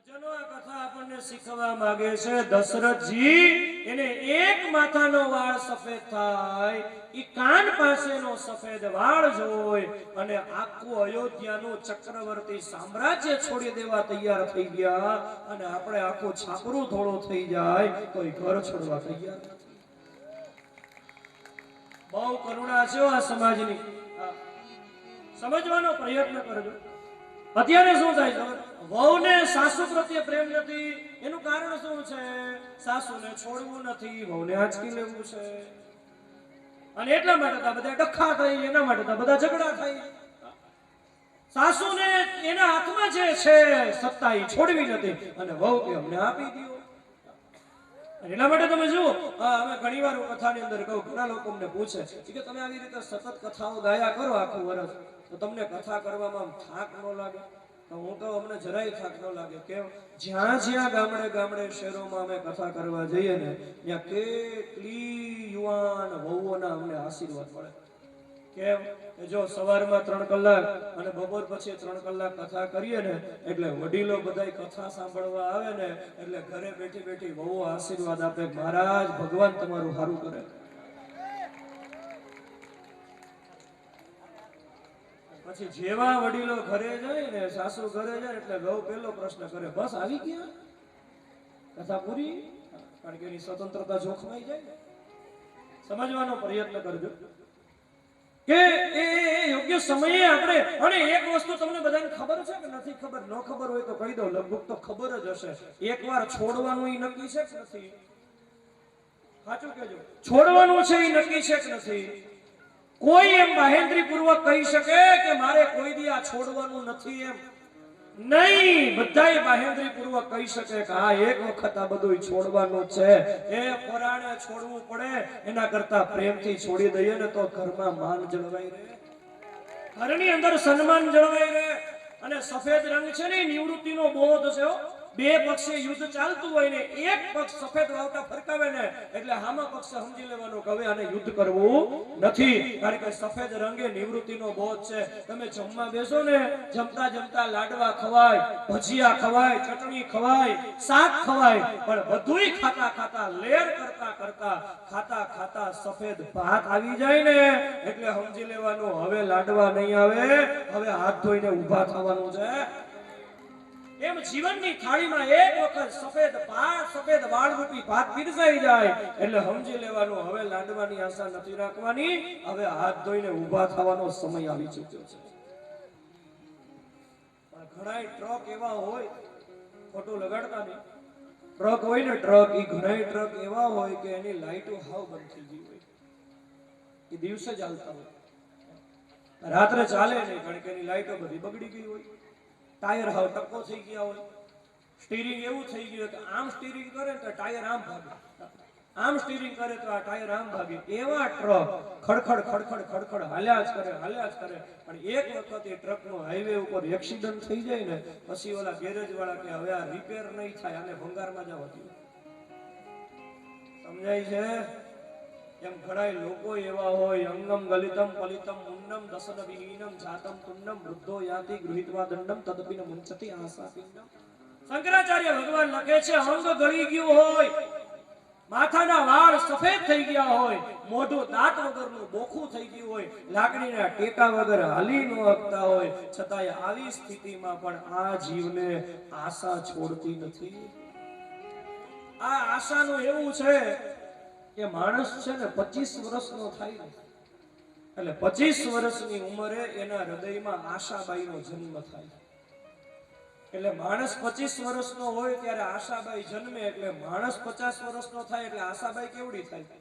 સજ્જનો આ કથા આપણને શીખવા માંગે છે દશરથજી એને એક માથાનો વાળ સફેદ થાય ઈ કાન પાસેનો સફેદ વાળ જોઈ અને આખું અયોધ્યાનું ચક્રવર્તી સામ્રાજ્ય છોડી દેવા તૈયાર થઈ ગયા અને આપણે આખું છાપરું થોડો થઈ જાય તો ઈ ઘર છોડવા તૈયાર નથી. બહુ કરુણા છે આ સમાજની, સમજવાનો પ્રયત્ન કરજો. અત્યારે શું થાય છે, વહુને સાસુ પ્રત્યે પ્રેમ નથી, એનું કારણ શું છે? સાસુને છોડવું નથી, વહુને આંચકી લેવું છે. અને એટલા માટે તો બધા ડખા થાય, એના માટે તો બધા ઝઘડા થાય. સાસુને એના હાથમાં જે છે સત્તા એ છોડવી નથી અને વહુ કે અમને આપી દો. એટલા માટે તમે જુઓ, અમે ઘણી વાર કથાની અંદર કહું, ઘણા લોકો અમને પૂછે કે તમે આવી રીતે સતત કથાઓ ગાયા કરો આખું વર્ષ, તો તમને કથા કરવામાં થાક ન લાગે? તો હું કહું અમને જરાય થાક ન લાગે. કેમ? જ્યાં જ્યાં ગામડે ગામડે શહેરોમાં અમે કથા કરવા જઈએ ને ત્યાં કેટલી યુવાન વહુઓના અમને આશીર્વાદ મળે. કેમ? જો સવારમાં 3 કલાક અને બપોર પછી 3 કલાક કથા કરીએ ને એટલે વડીલો બધાય કથા સાંભળવા આવે ને એટલે ઘરે બેઠી બેઠી બહુ આશીર્વાદ આપે, મહારાજ ભગવાન તમારું સારું કરે. પછી જેવા વડીલો ઘરે જાય ને, સાસુ ઘરે જાય એટલે બહુ પહેલો પ્રશ્ન કરે, બસ આવી ગયા, કથા પૂરી? કારણ કે એની સ્વતંત્રતા જોખમાઈ જાય. સમજવાનો પ્રયત્ન કરજો કે એ યોગ્ય સમયે આપણે. અને એક વસ્તુ તમને બધાને ખબર છે કે નથી ખબર? ન ખબર હોય તો કહી દો, લગભગ તો ખબર જ હશે. એકવાર છોડવાનું ઈ નક્કી છે કે નથી? સાચું કહેજો, છોડવાનું છે ઈ નક્કી છે કે નથી? કોઈ એમ બાહેંધરી પૂર્વક કહી શકે કે મારે કોઈ દી આ છોડવાનું નથી? એમ નહીં. બધાય બાહેંધરી પૂર્વક કહી શકે કે આ એક વખત આ બધું છોડવાનું છે. એ પરાણે છોડવું પડે એના કરતા પ્રેમથી છોડી દઈએ ને તો ઘરમાં માન જળવાઈ રહે, ઘરની અંદર સન્માન જળવાઈ રહે. અને સફેદ રંગ છે ને નિવૃત્તિનો બોધ છે. બે પક્ષે યુદ્ધ ચાલતું હોય ને એક પક્ષ સફેદ વાવટા ફરકાવે ને એટલે હામા પક્ષે સમજી લેવાનું કે હવે આને યુદ્ધ કરવું નથી, કારણ કે સફેદ રંગે નિવૃત્તિનો બોધ છે. તમે જમવા બેસો ને, જમતા જમતા લાડવા ખવાય, ભજીયા ખવાય, ચટણી ખવાય, શાક ખવાય, પણ બધુંય ખાતા ખાતા લેર કરતા કરતા ખાતા ખાતા સફેદ ભાત આવી જાય ને એટલે સમજી લેવાનું હવે લાડવા નહીં આવે, હવે હાથ ધોઈને ઊભા થવાનું છે. એમ જીવનની થાળીમાં એક વખત સફેદ ભાત, સફેદ વાળ રૂપી ભાત પીરસાઈ જાય એટલે સમજી લેવાનું હવે લાડવાની આશા નથી રાખવાની, હવે હાથ ધોઈને ઊભા થવાનો સમય આવી ચૂક્યો છે. પણ ઘણાય ટ્રક એવા હોય, ખોટું લગાડતા નહીં, ટ્રક હોય ને ટ્રક, એ ઘણાય ટ્રક એવા હોય કે એની લાઈટો હાવ બંધ થઈ ગઈ હોય, એ દિવસે ચાલતા હોય, રાત્રે ચાલે નહીં કારણ કે એની લાઈટો બધી બગડી ગઈ હોય, ટાયર હાવ ટક્કો થઈ ગયા હોય, સ્ટીરિંગ એવું થઈ ગયું કે આમ સ્ટીરિંગ કરે તો ટાયર આમ ભાગે, આમ સ્ટીરિંગ કરે તો આ ટાયર આમ ભાગે. એવા ટ્રક ખડખડ ખડખડ ખડખડ હાલ્યા જ કરે, હાલ્યા જ કરે. પણ એક વખત એ ટ્રકનો હાઈવે ઉપર એક્સિડન્ટ થઈ જાય ને પછી ઓલા ગેરેજ વાળા કે હવે આ રિપેર નહીં થાય, આને ભંગારમાં જાવ હતું. સમજાય છે? એમ ઘણા લોકો એવા હોય, અંગમ ગલિતમ પલિતમ મુન્નમ દસન વિહીનમ જાતમ તુન્નમ વૃદ્ધો યાતિ ગૃહિતવા દંડમ તદપિન મુંચતિ આશા પિંડમ. શંકરાચાર્ય ભગવાન લખે છે અંગ ગળી ગયું હોય, માથાના વાળ સફેદ થઈ ગયા હોય, મોઢું દાંત વગરનું બોખું થઈ ગયું હોય, લાકડીના ટેકા વગર હાલી ન શકતા હોય, છતાંય આવી સ્થિતિમાં પણ આ જીવને આશા છોડતી નથી. આ આશાનું એવું છે કે માણસ છે ને 25 વર્ષનો થાય ને એટલે 25 વર્ષની ઉંમરે એના હૃદયમાં આશાબાઈનો જન્મ થાય. એટલે માણસ 25 વર્ષનો હોય ત્યારે આશાબાઈ જન્મે એટલે માણસ 50 વર્ષનો થાય એટલે આશાબાઈ કેવડી થાય?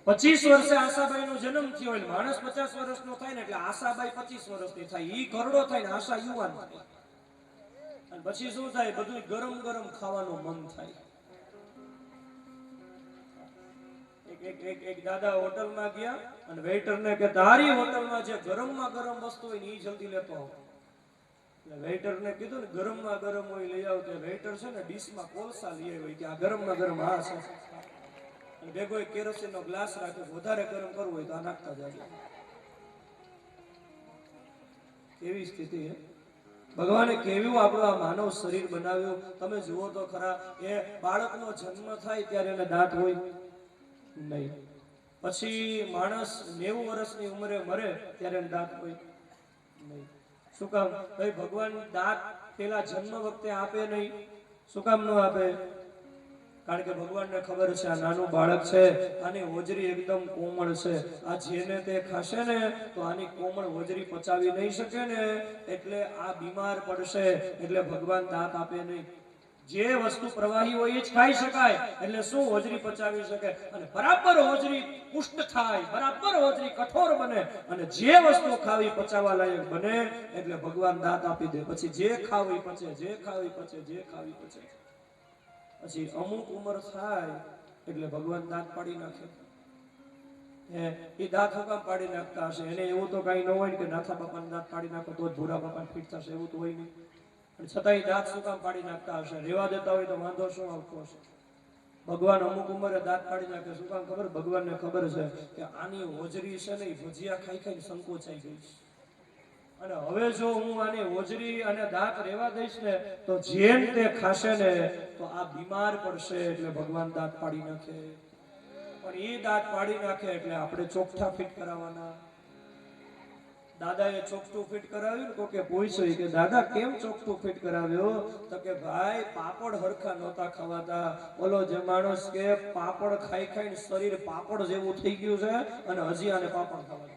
25 વર્ષે આશાબાઈનો જન્મ થયો એટલે માણસ 50 વર્ષનો થાય ને એટલે આશાબાઈ 25 વર્ષની થાય, ઈ ઘરડો થાય ને આશા યુવાન થાય. અને પછી શું થાય? બધું ગરમ ગરમ ખાવાનું મન થાય. એક દાદા હોટલમાં ગયા અને વેઇટરને કે તારી હોટલમાં જે ગરમમાં ગરમ વસ્તુ હોય ને ઈ જલ્દી લેતો આવો. એટલે વેઇટરને કીધું ને ગરમમાં ગરમ હોય લઈ આવ. તે વેઇટર છે ને ડીશમાં કોલસા લઈ આવ્યો કે આ ગરમમાં ગરમ આ છે, અને ભેગો એક કેરોસીનનો ગ્લાસ રાખ્યો, વધારે ગરમ કરવું હોય તો આ નાખતા જાય. એવી સ્થિતિ હે. ભગવાને કેવું આપણું આ માનવ શરીર બનાવ્યું. તમે જુઓ તો ખરા, એ બાળકનો જન્મ થાય ત્યારે એને દાંત હોય નહીં. પછી માણસ 90 વર્ષની ઉંમરે મરે ત્યારે એને દાંત હોય નહીં. શું કામ? ભાઈ ભગવાન દાંત પેલા જન્મ વખતે આપે નહીં. શું કામ ન આપે? કારણ કે ભગવાનને ખબર છે આ નાનું બાળક છે, આની હોજરી એકદમ કોમળ છે, આ જેને તે ખાશે ને તો આની કોમળ હોજરી પચાવી નહીં શકે ને, એટલે આ બીમાર પડશે, એટલે ભગવાન દાંત આપે નહીં. જે વસ્તુ પ્રવાહી હોય એ જ ખાઈ શકાય, એટલે શું હોજરી પચાવી શકે, અને બરાબર હોજરી પુષ્ટ થાય, બરાબર હોજરી કઠોર બને, અને જે વસ્તુ ખાવી પચાવવા લાયક બને એટલે ભગવાન દાંત આપી દે. પછી જે ખાવી પચે, જે ખાવી પચે, જે ખાવી પચે. પછી અમુક ઉંમર થાય એટલે ભગવાન દાંત પાડી નાખે. એ દાંત હુકામ પાડી નાખતા હશે? એને એવું તો કઈ ન હોય કે નાથા બાપાને દાંત પાડી નાખો તો જ ભૂરા બાપાને ફીટ થશે, એવું તો હોય નહીં. અને છતાંય દાંત શું કામ પાડી નાખતા હશે? રેવા દેતા હોય તો વાંધો શું આવતો હશે? ભગવાન અમુક ઉંમરે દાંત પાડી નાખે. શું કામ ખબર? ભગવાનને ખબર છે કે આની હોજરી છે ને, ભજીયા ખાઈ ખાઈને સંકોચાઈ ગઈ છે, અને હવે જો હું આની હોજરી અને દાંત રેવા દઈશ ને તો જેમ તે ખાશે ને તો આ બીમાર પડશે, એટલે ભગવાન દાંત પાડી નાખે. પણ એ દાંત પાડી નાખે એટલે આપણે ચોકઠા ફિટ કરાવવાના. દાદાએ ચોકઠું ફિટ કરાવ્યું ને, કોકે પૂછ્યું કે દાદા કેમ ચોકઠું ફિટ કરાવ્યો? તો કે ભાઈ પાપડ હરખા નહોતા ખવાતા. બોલો, જે માણસ કે પાપડ ખાઈ ખાઈને શરીર પાપડ જેવું થઈ ગયું છે અને હજી આને પાપડ ખાવા.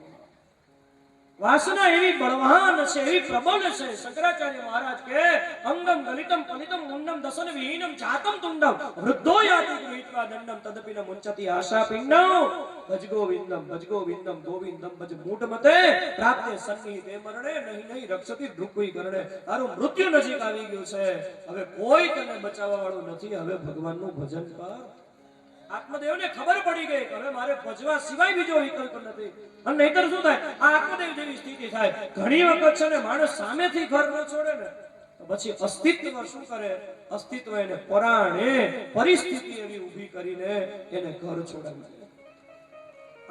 વાસના એવી બળવાન છે, એવી પ્રબળ છે. શંકરાચાર્ય મહારાજ કે અંગમ ગલિતમ પલિતમ મુંડમ દસન વિહીનમ જાતમ તુંડમ વૃદ્ધો યાતિ ગૃહીત્વા દંડમ તદપિન મુંચતિ આશા પિંડમ ભજ ગોવિંદમ ગોવિંદમ ભજ મૂઢમતે પ્રાપ્તે સન્નિહિતે મરણે નહીં રક્ષતિ દૃક્વી કરણે. તારું મૃત્યુ નજીક આવી ગયું છે, હવે કોઈ તને બચાવવા વાળું નથી, હવે ભગવાનનું ભજન કર. આત્મદેવને ખબર પડી ગઈ કે હવે મારે ભજવા સિવાય બીજો વિકલ્પ નથી. અને નહીતર શું થાય? આ આત્મદેવ જેવી સ્થિતિ થાય. ઘણી વખત છે ને માણસ સામેથી ઘર ન છોડે ને તો પછી અસ્તિત્વ શું કરે? અસ્તિત્વ એને પરાણે પરિસ્થિતિ એવી ઊભી કરીને એને ઘર છોડાવી દે.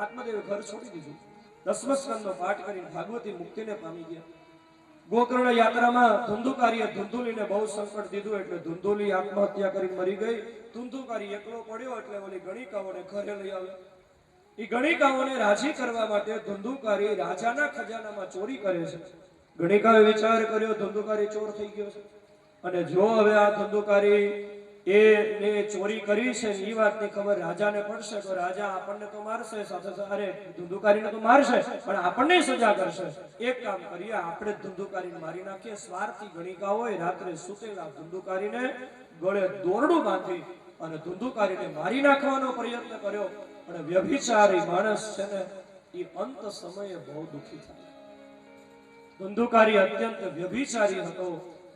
આત્મદેવે ઘર છોડી દીધું. 10મ સ્કંદનો પાઠ કરીને ભાગવતી મુક્તિને પામી ગયા. ગોકર્ણ યાત્રામાં ધુંધુકારીએ ધુંધુલીને બહુ સંકટ દીધું, એટલે ધુંધુલી આત્મહત્યા કરી મરી ગઈ. ધુંધુકારી એકલો પડ્યો એટલે ઓલી ગણિકાઓને ઘરે લઈ આવ્યો. એ ગણિકાઓને રાજી કરવા માટે ધુંધુકારી રાજાના ખજાનામાં ચોરી કરે છે. ગણિકાએ વિચાર કર્યો ધુંધુકારી ચોર થઈ ગયો છે, અને જો હવે આ ધુંધુકારી એને ચોરી કરી છે એ વાતની ખબર રાજાને પડશે તો રાજા આપણને તો મારશે, સાથે સાથે ધુંધુકારીને તો મારશે પણ આપણને સજા કરશે. એક કામ કરીએ, આપણે ધુંધુકારીને મારી નાખીએ. સ્વાર્થી ગણિકાઓએ રાત્રે સુતેલા ધુંધુકારીને ગળે દોરડું બાંધી અને ધુંધુકારીને મારી નાખવાનો પ્રયત્ન કર્યો. અને વ્યભિચારી માણસ છે ને એ અંત સમયે બહુ દુઃખી થાય. ધુંધુકારી અત્યંત વ્યભિચારી હતો.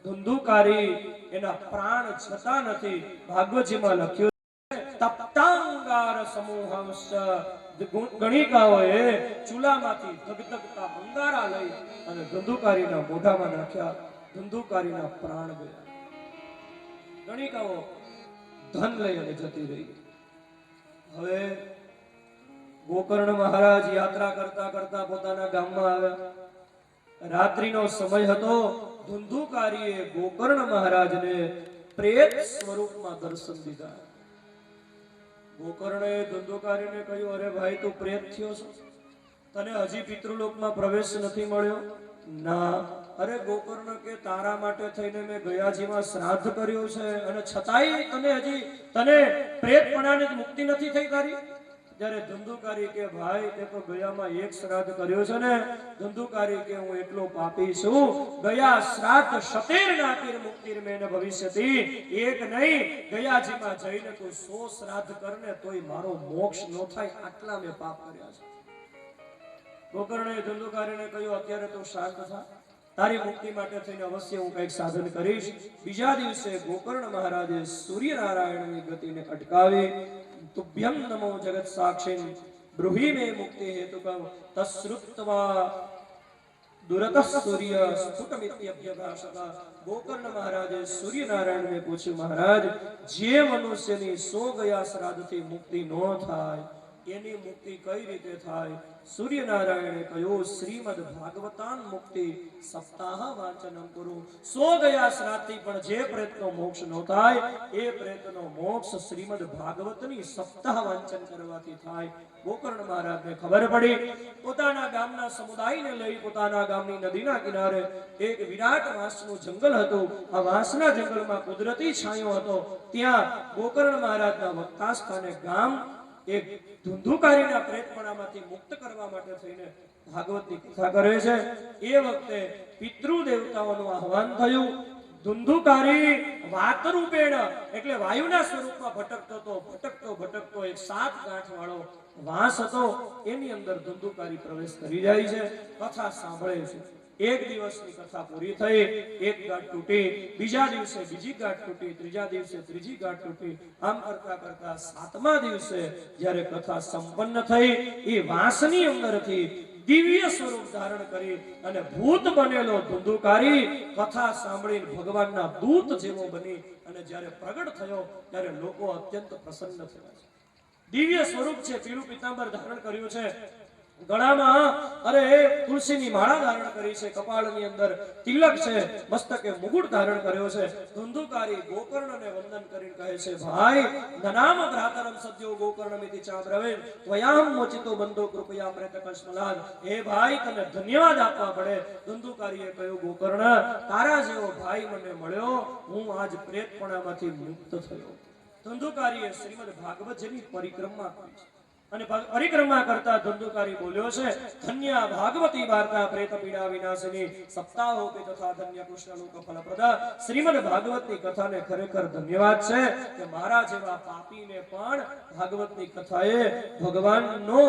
ધુંધુકારી એના પ્રાણ જતા નથી. ભાગવતજીમાં લખ્યું તપ્તાંગાર સમૂહંશ. ગણિકાઓએ ચૂલામાંથી ધગધગતા અંગારા લઈ અને ધુંધુકારીના મોઢામાં નાખ્યા. ધુંધુકારીના પ્રાણ ગયા. ગણિકાઓ ધન લઈ અને જતી રહી. હવે ગોકર્ણ મહારાજ યાત્રા કરતા કરતા પોતાના ગામમાં આવ્યા. રાત્રિનો સમય હતો. ધુંધુકારીએ ગોકર્ણ મહારાજને પ્રેત સ્વરૂપમાં દર્શન દીધા. ગોકર્ણે ધુંધુકારીને કહ્યું, અરે ભાઈ તું પ્રેત થયો છો, તને હજી પિતૃલોકમાં પ્રવેશ નથી મળ્યો? ના. અરે ગોકર્ણ કે તારા માટે થઈને મેં ગયાજીમાં શ્રાદ્ધ કર્યું છે અને છતાંય તને પ્રેતપણાની મુક્તિ નથી થઈ તારી? જ્યારે ધુંધુકારી કે ભાઈ તે તો ગયામાં એક શ્રાદ્ધ કર્યો છે ને. ધુંધુકારી કે હું એટલો પાપી છું, ગયા શ્રાદ્ધ 17 નાતીર મુક્તિર મેને ભવિષ્યતી. એક નહીં, ગયાજીમાં જઈને તું 100 શ્રાદ્ધ કરને તોય મારો મોક્ષ ન થાય, આટલા મેં પાપ કર્યા છે. ગોકર્ણે ધુંધુકારીને કહ્યું, અત્યારે તું શાંત થા, તારી મુક્તિ માટે થઈને અવશ્ય હું કંઈક સાધન કરીશ. બીજા દિવસે ગોકર્ણ મહારાજે સૂર્યનારાયણની ગતિને અટકાવી. તુભ્યમ નમો જગત સાક્ષિન બ્રુહી મે મુક્તિ હેતુકમ તશ્રુત્વા દુરતઃ સૂર્ય સ્ફુટમિત્યભ્યભાષતા. ગોકર્ણ મહારાજે સૂર્યનારાયણને પૂછ્યું, મહારાજ જે મનુષ્યની 100 ગયા શ્રાદ્ધથી મુક્તિ ન થાય એની મુક્તિ કઈ રીતે થાય? સૂર્યનારાયણે કહ્યું શ્રીમદ ભાગવતાન મુક્તિ સપ્તાહ વાંચનમ કરું. 100 ગયા શ્રાદ્ધથી પણ જે પ્રેતનો મોક્ષ ન થાય એ પ્રેતનો મોક્ષ શ્રીમદ ભાગવતની સપ્તાહ વાંચન કરવાથી થાય. ગોકર્ણ મહારાજને ખબર પડી. પોતાના ગામના સમુદાયને લઈ પોતાના ગામની નદીના કિનારે એક વિરાટ વાંસનું જંગલ હતું. આ વાંસના જંગલમાં કુદરતી છાંયો હતો. ત્યાં ગોકર્ણ મહારાજના વક્તા સ્થાને ગામ એક ધુંધુકારીના પ્રેતપણામાંથી મુક્ત કરવા માટે થઈને ભાગવતની કથા કરે છે. એ વખતે પિતૃ દેવતાઓનું આહવાન થયું. ધુંધુકારી વાતરૂપેણ એટલે વાયુના સ્વરૂપમાં ભટકતો એક 7 ગાંઠ વાળો વાંસ હતો. એની અંદર ધુંધુકારી પ્રવેશ કરી જાય છે. કથા સાંભળે છે. એક દિવસની કથા પૂરી થઈ. એક ગાંઠ તૂટી, બીજા દિવસે બીજી ગાંઠ તૂટી, ત્રીજા દિવસે ત્રીજી ગાંઠ તૂટી. આમ કરતા કરતા 7મા દિવસે જ્યારે કથા સંપન્ન થઈ, એ વાંસની અંદરથી દિવ્ય સ્વરૂપ ધારણ કરી અને ભૂત બનેલો ધુંધુકારી કથા સાંભળીને ભગવાનના દૂત જેવો બની અને જ્યારે પ્રગટ થયો ત્યારે લોકો અત્યંત પ્રસન્ન થયા છે. દિવ્ય સ્વરૂપ છે. પીળું પીતાંબર ધારણ કર્યું છે. ગળામાં તુલસીની માળા ધારણ કરી છે. કપાળની અંદર તિલક છે. મસ્તકે મુગુટ ધારણ કર્યો છે. ધુંધુકારી ગોકર્ણને વંદન કરીને કહે છે, ભાઈ નનામ ભ્રાતરમ સદ્યો ગોકર્ણમિતિ ચાબ્રવે ત્વયામ મોચિતો બંધો કૃપયા પ્રેતકસ્મલાદ. હે ભાઈ, તને ધન્યવાદ આપવા પડે. ધુંધુકારીએ કહ્યું, ગોકર્ણ તારા જેવો ભાઈ મને મળ્યો, હું આજ પ્રેતપણામાંથી મુક્ત થયો. ધુંધુકારીએ શ્રીમદ ભાગવત જેની પરિક્રમા કરી છે અને પરિક્રમા કરતા ધુંધુકારી બોલ્યો છે, ધન્ય ભાગવતી વાર્તા પ્રેત પીડા વિનાશિની સપ્તાહોપી તથા ધન્ય કૃષ્ણ લોક ફલપ્રદા. શ્રીમદ ભાગવતની કથાને ખરેખર ધન્યવાદ છે કે મારા જેવા પાપીને પણ ભાગવતની કથાએ ભગવાનનો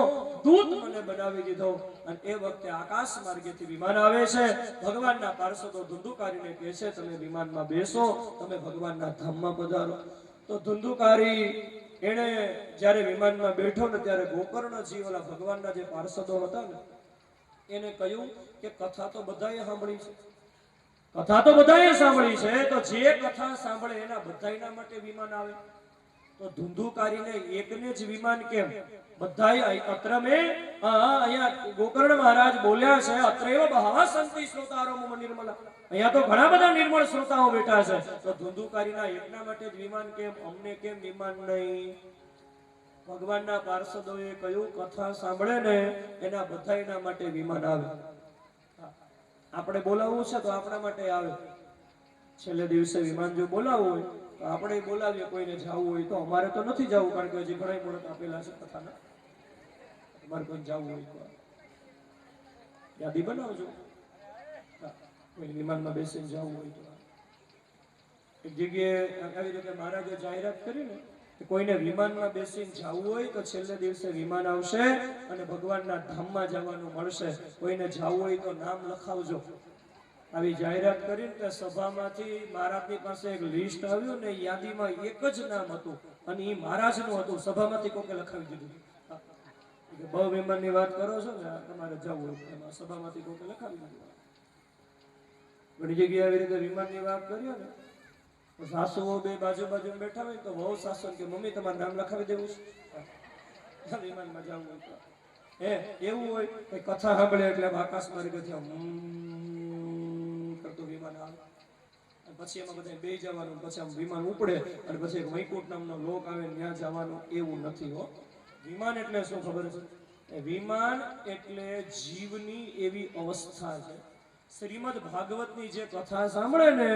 દૂત મને બનાવી દીધો. અને એ વખતે આકાશ માર્ગેથી વિમાન આવે છે. ભગવાનના પાર્ષદો ધુંધુકારીને કહે છે, તમે વિમાનમાં બેસો, તમે ભગવાનના ધામમાં પધારો. તો ધુંધુકારી એને જ્યારે વિમાનમાં બેઠો ને ત્યારે ગોકર્ણજી ઓલા ભગવાનના જે પાર્ષદો હતા ને એને કહ્યું કે કથા તો બધાએ સાંભળી છે, કથા તો બધાએ સાંભળી છે, તો જે કથા સાંભળે એના બધાયના માટે વિમાન આવે. તો ધુંધુકારીને એકને જ વિમાન કેમ? બધાય અત્રમે અહીંયા ગોકર્ણ મહારાજ બોલ્યા છે, અત્રેવ બહવા સંતિ શ્રોતારો મમ નિર્મલા. અહીંયા તો ઘણા બધા નિર્મળ શ્રોતાઓ બેઠા છે. તો ધુંધુકારીના એકના માટે જ વિમાન કેમ? અમને કેમ વિમાન નહીં? ભગવાનના પાર્ષદોએ કહ્યું, કથા સાંભળે ને એના બધાયના માટે વિમાન આવે. આપણે બોલાવવું છે તો આપણા માટે આવે. છેલ્લે દિવસે વિમાન જો બોલાવવું હોય તો આપણે બોલાવીએ. કોઈને જવું હોય તો અમારે તો નથી જવું, કારણ કે હજી ઘણા મુહૂર્ત આપેલા છે કથાના. તમારે કોઈ જવું હોય તો યાદી બનાવજો. કોઈ વિમાનમાં બેસીને જવું હોય તો એક જગ્યાએ આવી રીતે મહારાજે જાહેરાત કરી ને, કોઈને વિમાનમાં બેસીને જવું હોય તો છેલ્લે દિવસે વિમાન આવશે અને ભગવાનના ધામમાં જવાનું મળશે. કોઈને જવું હોય તો નામ લખાવજો. આવી જાહેરાત કરીને કે સભામાંથી મહારાજની પાસે એક લિસ્ટ આવ્યું ને, યાદીમાં એક જ નામ હતું અને એ મહારાજનું હતું. સભામાંથી કોકે લખાવી દીધું. બહુ વિમાનની વાત કરો છો ને, તમારે જવું હોય એમાં સભામાંથી કોકે લખાવી દીધું. ઘણી જગ્યાએ આવી રીતે વિમાનની વાત કરીએ ને, સાસુઓ બે બાજુ બેઠા હોય તો વહુ સાસુ કે મમ્મી તમારે નામ લખાવી દેવું છે વિમાનમાં જવું હોય તો. એવું હોય કે કથા સાંભળે એટલે આકાશ માર્ગેથી કરતું વિમાન આવે, પછી એમાં બધા બે જવાનું, પછી આમ વિમાન ઉપડે અને પછી એક વૈકુંઠ નામનો લોક આવે ત્યાં જવાનું. એવું નથી હો. વિમાન એટલે શું ખબર છે? વિમાન એટલે જીવની એવી અવસ્થા છે. શ્રીમદ ભાગવતની જે કથા સાંભળે ને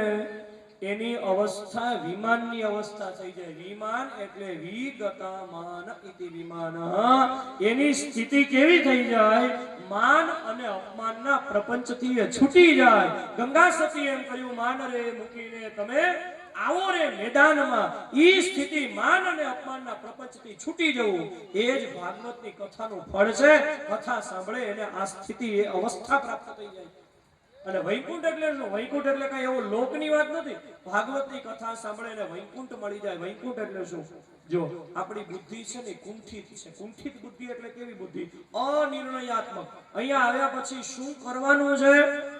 એની અવસ્થા વિમાનની અવસ્થા થઈ જાય. વિમાન એટલે વિગતામાન ઇતિ વિમાન. એની સ્થિતિ કેવી થઈ જાય? માન અને અપમાનના પ્રપંચથી છૂટી જાય. ગંગા સતી એમ કહ્યું, માન રે મૂકીને તમે આવો રે મેદાનમાં. ઈ સ્થિતિ માન અને અપમાનના પ્રપંચથી છૂટી જવું એ જ ભાગવતની કથાનું ફળ છે. કથા સાંભળે એને આ સ્થિતિ, એ અવસ્થા પ્રાપ્ત થઈ જાય. અને વૈકુંઠ એટલે શું? વૈકુંઠ એટલે કઈ એવો લોકની વાત નથી. ભાગવતની કથા સાંભળે ને વૈકુંઠ મળી જાય. વૈકુંઠ એટલે શું? જો આપણી બુદ્ધિ છે ને કુંઠિત છે. કુંઠિત બુદ્ધિ એટલે કેવી બુદ્ધિ? અનિર્ણયાત્મક. અહીંયા આવ્યા પછી શું કરવાનું છે,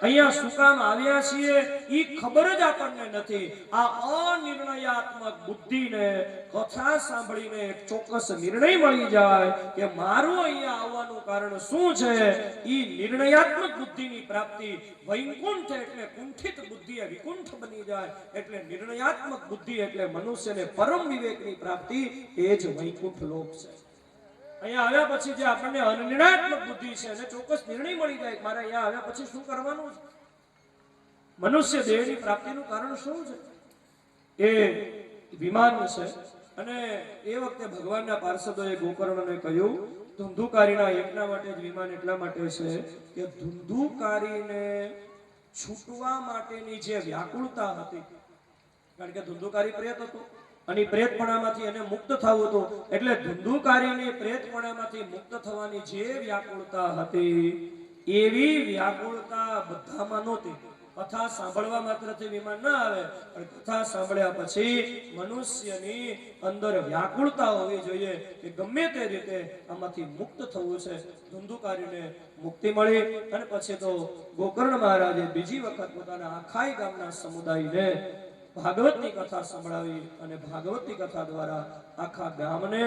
અહીંયા શું કામ આવ્યા છીએ ઈ ખબર જ આપણને નથી. આ અનિર્ણયાત્મક બુદ્ધિને કથા સાંભળીને એક ચોક્કસ નિર્ણય મળી જાય કે મારું અહીંયા આવવાનું કારણ શું છે. ઈ નિર્ણયાત્મક બુદ્ધિની પ્રાપ્તિ વૈકુંઠ એટલે કુંઠિત બુદ્ધિ એ વિકુંઠ બની જાય. એટલે નિર્ણયાત્મક બુદ્ધિ એટલે મનુષ્યને પરમ વિવેકની પ્રાપ્તિ, એ જ વૈકુંઠ લોક છે. અહીંયા આવ્યા પછી જે આપણને અનિર્ણયાત્મક બુદ્ધિ છે અને ચોક્કસ નિર્ણય મળી જાય મારે અહીંયા આવ્યા પછી શું કરવાનું છે, મનુષ્ય દેહની પ્રાપ્તિનું કારણ શું છે, એ વિમાન છે. અને એ વખતે ભગવાનના પાર્ષદોએ ગોકર્ણને કહ્યું ધુંધુકારીના યજ્ઞ માટે જ વિમાન એટલા માટે છે કે ધુંધુકારીને છૂટવા માટેની જે વ્યાકુળતા હતી, કારણ કે ધુંધુકારી પ્રેત હતો અને પ્રેતપણામાંથી એને મુક્ત થવું હતું, એટલે ધુંધુકારીની પ્રેતપણામાંથી મુક્ત થવાની જે વ્યાકુળતા હતી એવી વ્યાકુળતા બધામાં નહોતી. કથા સાંભળવા માત્રથી વિમાન ના આવે, પણ કથા સાંભળ્યા પછી મનુષ્યની અંદર વ્યાકુળતા હોવી જોઈએ કે ગમે તે રીતે આમાંથી મુક્ત થવું છે. ધુંધુકારીને મુક્તિ મળી અને પછી તો ગોકર્ણ મહારાજે બીજી વખત પોતાના આખાઈ ગામના સમુદાયને ભાગવતની કથા સંભળાવી અને ભાગવતની કથા દ્વારા આખા ગામને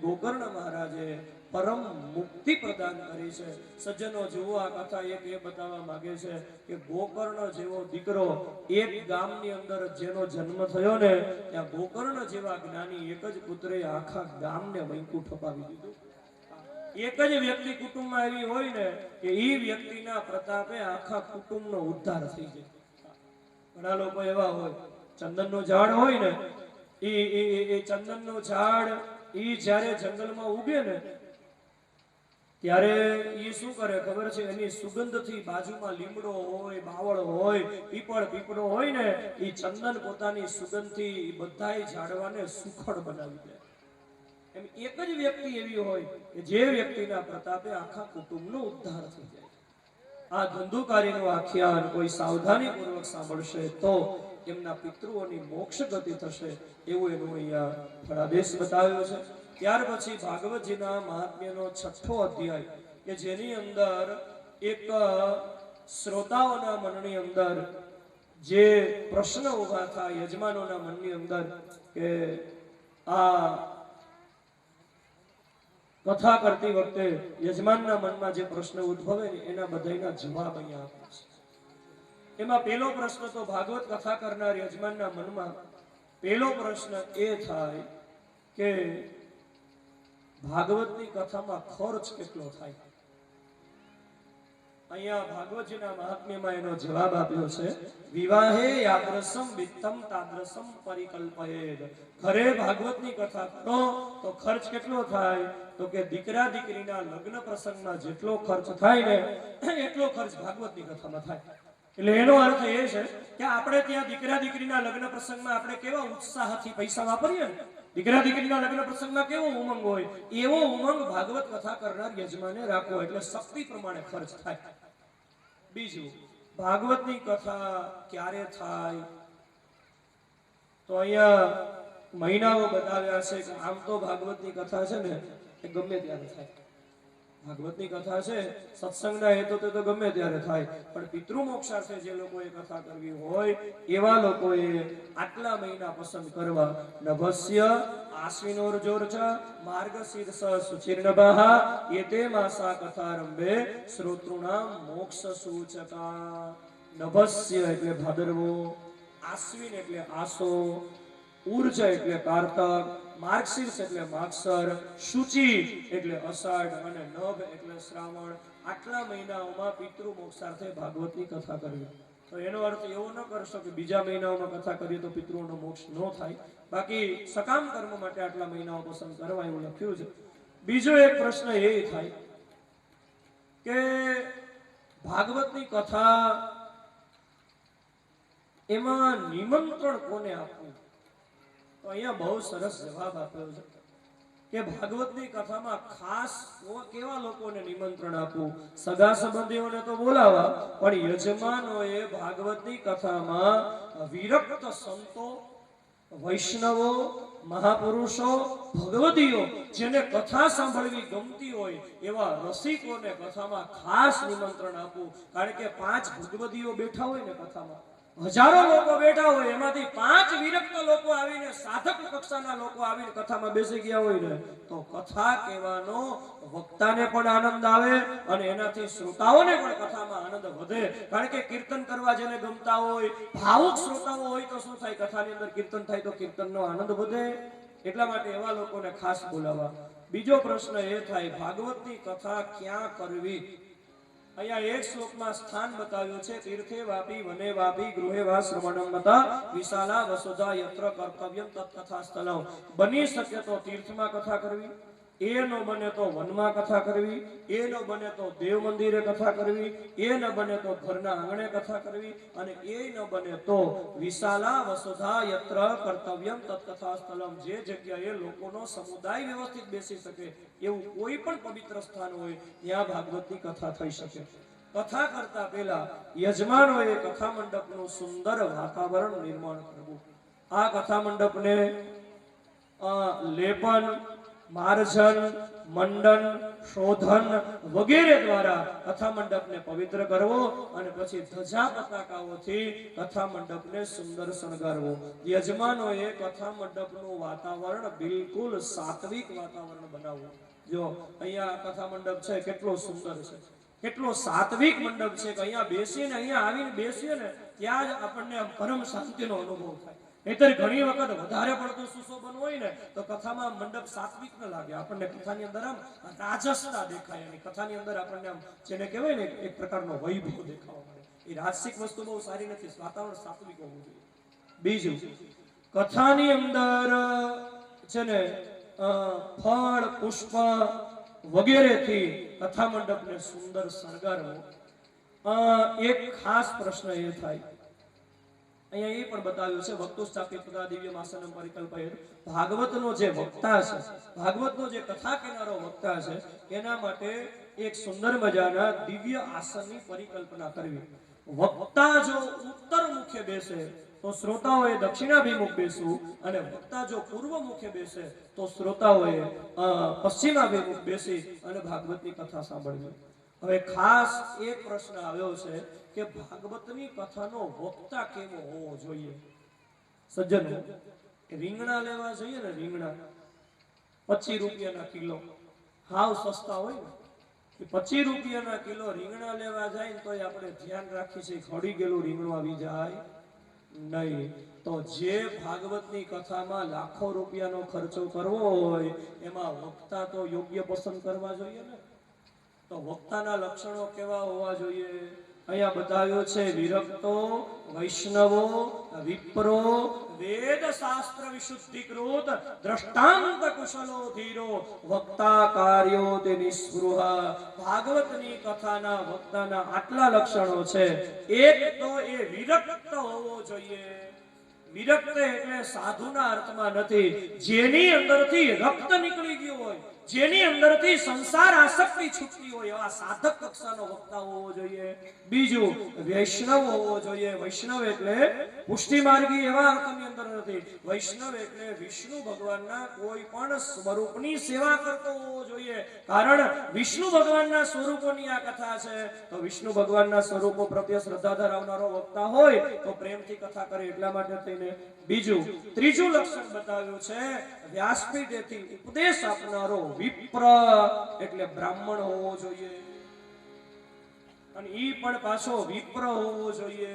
ગોકર્ણ મહારાજે પરમ મુક્તિ પ્રદાન કરી છે. સજ્જનો જુઓ, આ કથા એક એ બતાવવા માંગે છે કે ગોકર્ણ જેવો દીકરો એક ગામની અંદર જેનો જન્મ થયો ને, ત્યાં ગોકર્ણ જેવા જ્ઞાની એક જ પુત્રે આખા ગામને વૈકુંઠ અપાવી દીધું. એક જ વ્યક્તિ કુટુંબમાં એવી હોય ને કે એ વ્યક્તિના પ્રતાપે આખા કુટુંબનો ઉદ્ધાર થઈ જાય. ઘણા લોકો એવા હોય, ચંદનનું ઝાડ હોય ને, એ ચંદનનું ઝાડ ઈ જ્યારે જંગલમાં ઉગે ને ત્યારે ઈ શું કરે ખબર છે, એની સુગંધથી બાજુમાં લીમડો હોય, બાવળ હોય, પીપળો હોય ને, ઈ ચંદન પોતાની સુગંધથી બધાય ઝાડવાને સુખડ બનાવી દે. એમ એક જ વ્યક્તિ એવી હોય કે જે વ્યક્તિના પ્રતાપે આખા કુટુંબનો ઉદ્ધાર થઈ જાય. આ ધુંધુકારીનું આખ્યાન કોઈ સાવધાનીપૂર્વક સાંભળશે તો એમના પિતૃઓની મોક્ષ ગતિ થશે, એવું એનું અહીંયા ફળાદેશ બતાવ્યો છે. ત્યાર પછી ભાગવતજીના મહાત્મ્યનો 6થો અધ્યાય કે જેની અંદર એક શ્રોતાઓના મનની અંદર જે પ્રશ્ન ઉભા થાય, યજમાનોના મનની અંદર કે આ કથા કરતી વખતે યજમાનના મનમાં જે પ્રશ્ન ઉદ્ભવે ને એના બધાના જવાબ અહીંયા આપે છે. એમાં પહેલો પ્રશ્ન તો ભાગવત કથા કરનાર યજમાનના મનમાં પહેલો પ્રશ્ન એ થાય કે ભાગવતની કથામાં ખર્ચ કેટલો થાય. અહીંયા ભાગવતજીના મહાત્મ્યમાં એનો જવાબ આપ્યો છે, વિવાહે યાદ્રસમ વિત્તમ તાદ્રસમ પરિકલ્પયેદ. ઘરે ભાગવતની કથા કરો તો ખર્ચ કેટલો થાય, તો કે દીકરા દીકરીના લગ્ન પ્રસંગમાં જેટલો ખર્ચ થાય ને એટલો ખર્ચ ભાગવતની કથામાં થાય. એટલે એનો અર્થ એ છે કે આપણે ત્યાં દીકરા દીકરીના લગ્ન પ્રસંગમાં આપણે કેવા ઉત્સાહથી પૈસા વાપરીએ ને, દીકરા દીકરીના લગ્ન પ્રસંગમાં કેવો ઉમંગ હોય, એવો ઉમંગ ભાગવત કથા કરનાર યજમાને રાખવો, એટલે શક્તિ પ્રમાણે ખર્ચ થાય. બીજું, ભાગવતની કથા ક્યારે થાય, તો અહીંયા મહિનાઓ બતાવ્યા છે કે આમ તો ભાગવતની કથા છે ને એ ગમે ત્યારે થાય. ભાગવતની કથા છે સત્સંગના હેતુથી તો ગમે ત્યારે થાય, પણ પિતૃ મોક્ષાર્થે જે લોકોએ કથા કરવી હોય એવા લોકોએ આટલા મહિના પસંદ કરવા. નભસ્ય આશ્વિનોર્જોર્ચ માર્ગશીર્ષ સુચિર્નભઃ એતે માસા કથારંભે શ્રોતૃણામ મોક્ષ સૂચકા. નભસ્ય એટલે ભાદરવો, આશ્વિન એટલે આસો, ઉર્જ એટલે કારતક, માર્ગશીર્ષ એટલે માગસર, શુચિ એટલે અષાઢ અને નભ એટલે શ્રાવણ. આટલા મહિનાઓમાં પિતૃ મોક્ષાર્થે ભાગવતની કથા કરવી. તો એનો અર્થ એવો ન કરશો કે બીજા મહિનાઓમાં કથા કરીએ તો પિતૃઓનો મોક્ષ ન થાય. બાકી સકામ કર્મ માટે આટલા મહિનાઓ પસંદ કરવા એવું લખ્યું છે. બીજો એક પ્રશ્ન એ થાય કે ભાગવતની કથા એમાં નિમંત્રણ કોને આપવું, તો અહીંયા બહુ સરસ જવાબ આપ્યો છે કે ભાગવતની કથામાં ખાસ કેવા લોકોને નિમંત્રણ આપવું. સગા સંબંધીઓને તો બોલાવા, પણ યજમાનોએ ભાગવતની કથામાં વિરક્ત સંતો, વૈષ્ણવો, મહાપુરુષો, ભગવદીઓ જેને કથા સાંભળવી ગમતી હોય એવા રસિકોને કથામાં ખાસ નિમંત્રણ આપવું. કારણ કે 5 ભગવદીઓ બેઠા હોય ને કથામાં, હજારો લોકો બેઠા હોય, એમાંથી 5 વિરક્ત લોકો આવીને, સાધક કક્ષાના લોકો આવીને કથામાં બેસી ગયા હોય ને, તો કથા કહેવાનો વક્તાને પણ આનંદ આવે અને એનાથી શ્રોતાઓને પણ કથામાં આનંદ વધે. કારણ કે કીર્તન કરવા જેને ગમતા હોય, ભાવુક શ્રોતાઓ હોય તો શું થાય, કથાની અંદર કીર્તન થાય તો કીર્તનનો આનંદ વધે. એટલા માટે એવા લોકોને ખાસ બોલાવવા. બીજો પ્રશ્ન એ થાય, ભાગવતની કથા ક્યાં કરવી? અહીંયા એક શ્લોકમાં સ્થાન બતાવ્યું છે, તીર્થે વાપી વને વાપી ગૃહે વા શ્રવણમ મતા વિશાલા વસુધા યત્ર કર્તવ્યમ તત્કથા સ્થલમ. બની શકે તો તીર્થમાં કથા કરવી, એ ન બને તો વનમાં કથા કરવી, એ ન બને તો દેવ મંદિરે કથા કરવી, એ ન બને તો ઘરના આંગણે કથા કરવી, અને એ ન બને તો વિશાલા વસુધા યત્ર કર્તવ્યમ તત્કથા સ્થલમ. જે જગ્યાએ લોકોનો સમુદાય વ્યવસ્થિત બેસી શકે એવું કોઈ પણ પવિત્ર સ્થાન હોય ત્યાં ભાગવતની કથા થઈ શકે. કથા કરતા પહેલા યજમાનોએ કથા મંડપનું સુંદર વાતાવરણ નિર્માણ કરવું. આ કથા મંડપને લેપન, માર્જન, મંડન, શોધન વગેરે દ્વારા કથા મંડપને પવિત્ર કરવો અને પછી ધજા પતાકાઓથી કથા મંડપને સુંદર શણગારવો. યજમાનોએ કથા મંડપનું વાતાવરણ બિલકુલ સાત્વિક વાતાવરણ બનાવવું. જો અહીંયા કથા મંડપ છે, કેટલો સુંદર છે, કેટલો સાત્વિક મંડપ છે કે અહીંયા બેસીને, અહીંયા આવીને બેસીએ ને ત્યાં જ આપણને પરમ શાંતિનો અનુભવ થાય. નહીતર ઘણી વખત વધારે પડતું સુશોભન હોય ને તો કથામાં મંડપ સાત્વિક ન લાગે, આપણને કથાની અંદર આમ રાજસતા દેખાય, અને કથાની અંદર આપણને આમ જેને કહેવાય ને એક પ્રકારનો વૈભવ દેખાવા મળે. એ રાજસિક વસ્તુ બહુ સારી નથી, વાતાવરણ સાત્વિક હોવું જોઈએ. બીજું, કથાની અંદર છે ને ફળ, પુષ્પ વગેરેથી કથા મંડપને સુંદર શણગારવો. એક ખાસ પ્રશ્ન એ થાય, અહીંયા એ પણ બતાવ્યું છે, વક્તુ સ્થાપિત દિવ્ય આસનમ પરિકલ્પયે. ભાગવતનો જે વક્તા છે, ભાગવતનો જે કથા કહેનારો વક્તા છે, એના માટે એક સુંદર મજાના દિવ્ય આસનની પરિકલ્પના કરવી. વક્તા જો ઉત્તર મુખે બેસે તો શ્રોતાઓએ દક્ષિણાભિમુખ બેસવું, અને વક્તા જો પૂર્વ મુખે બેસે તો શ્રોતાઓએ પશ્ચિમાભિમુખ બેસી અને ભાગવતની કથા સાંભળવી. હવે ખાસ એક પ્રશ્ન આવ્યો છે કે ભાગવતની કથાનો વક્તા કેવો હોવો જોઈએ? સજ્જનો, રીંગણા લેવા જઈએ ને, રીંગણા 25 રૂપિયાના કિલો, હાવ સસ્તા હોય ને, 25 રૂપિયાના કિલો રીંગણા લેવા જાય ને તોય આપણે ધ્યાન રાખીએ છીએ ખડી ગયેલું રીંગણું આવી જાય નહીં. તો જે ભાગવતની કથામાં લાખો રૂપિયાનો ખર્ચો કરવો હોય એમાં વક્તા તો યોગ્ય પસંદ કરવા જોઈએ ને. તો વક્તાના લક્ષણો કેવા હોવા જોઈએ? અહીંયા બતાવ્યો છે, વિરક્તો, વૈષ્ણવો, વિપ્રો, વેદ શાસ્ત્ર વિશુદ્ધિકૃત, દ્રષ્ટાંત કુશલો ધીરો, વક્તા કાર્યો તે નિસ્પૃહ. ભાગવતની કથાના વક્તાના આટલા લક્ષણો છે. એક તો એ વિરક્ત હોવો જોઈએ. વિરક્ત એટલે સાધુના અર્થમાં નથી, જેની અંદરથી રક્ત નીકળી ગયું હોય, જેની અંદરથી સંસાર આસક્તિ છૂટતી હોય એવા સાધક કક્ષાનો વક્તા હોવો જોઈએ. બીજું, વૈષ્ણવ હોવો જોઈએ. વૈષ્ણવ એટલે પુષ્ટિ માર્ગી એવા અર્થની અંદર નથી. વૈષ્ણવ એટલે વિષ્ણુ ભગવાનના કોઈ પણ સ્વરૂપની સેવા કરતો હોવો જોઈએ. કારણ વિષ્ણુ ભગવાનના સ્વરૂપોની આ કથા છે, તો વિષ્ણુ ભગવાનના સ્વરૂપો પ્રત્યે શ્રદ્ધા ધરાવનારો વક્તા હોય તો પ્રેમથી કથા કરે એટલા માટે થઈને. બીજું, ત્રીજું લક્ષણ બતાવ્યું છે, વ્યાસપીઠેથી ઉપદેશ આપનારો વિપ્ર એટલે બ્રાહ્મણ હોવો જોઈએ, અને ઈ પણ પાછો વિપ્ર હોવો જોઈએ.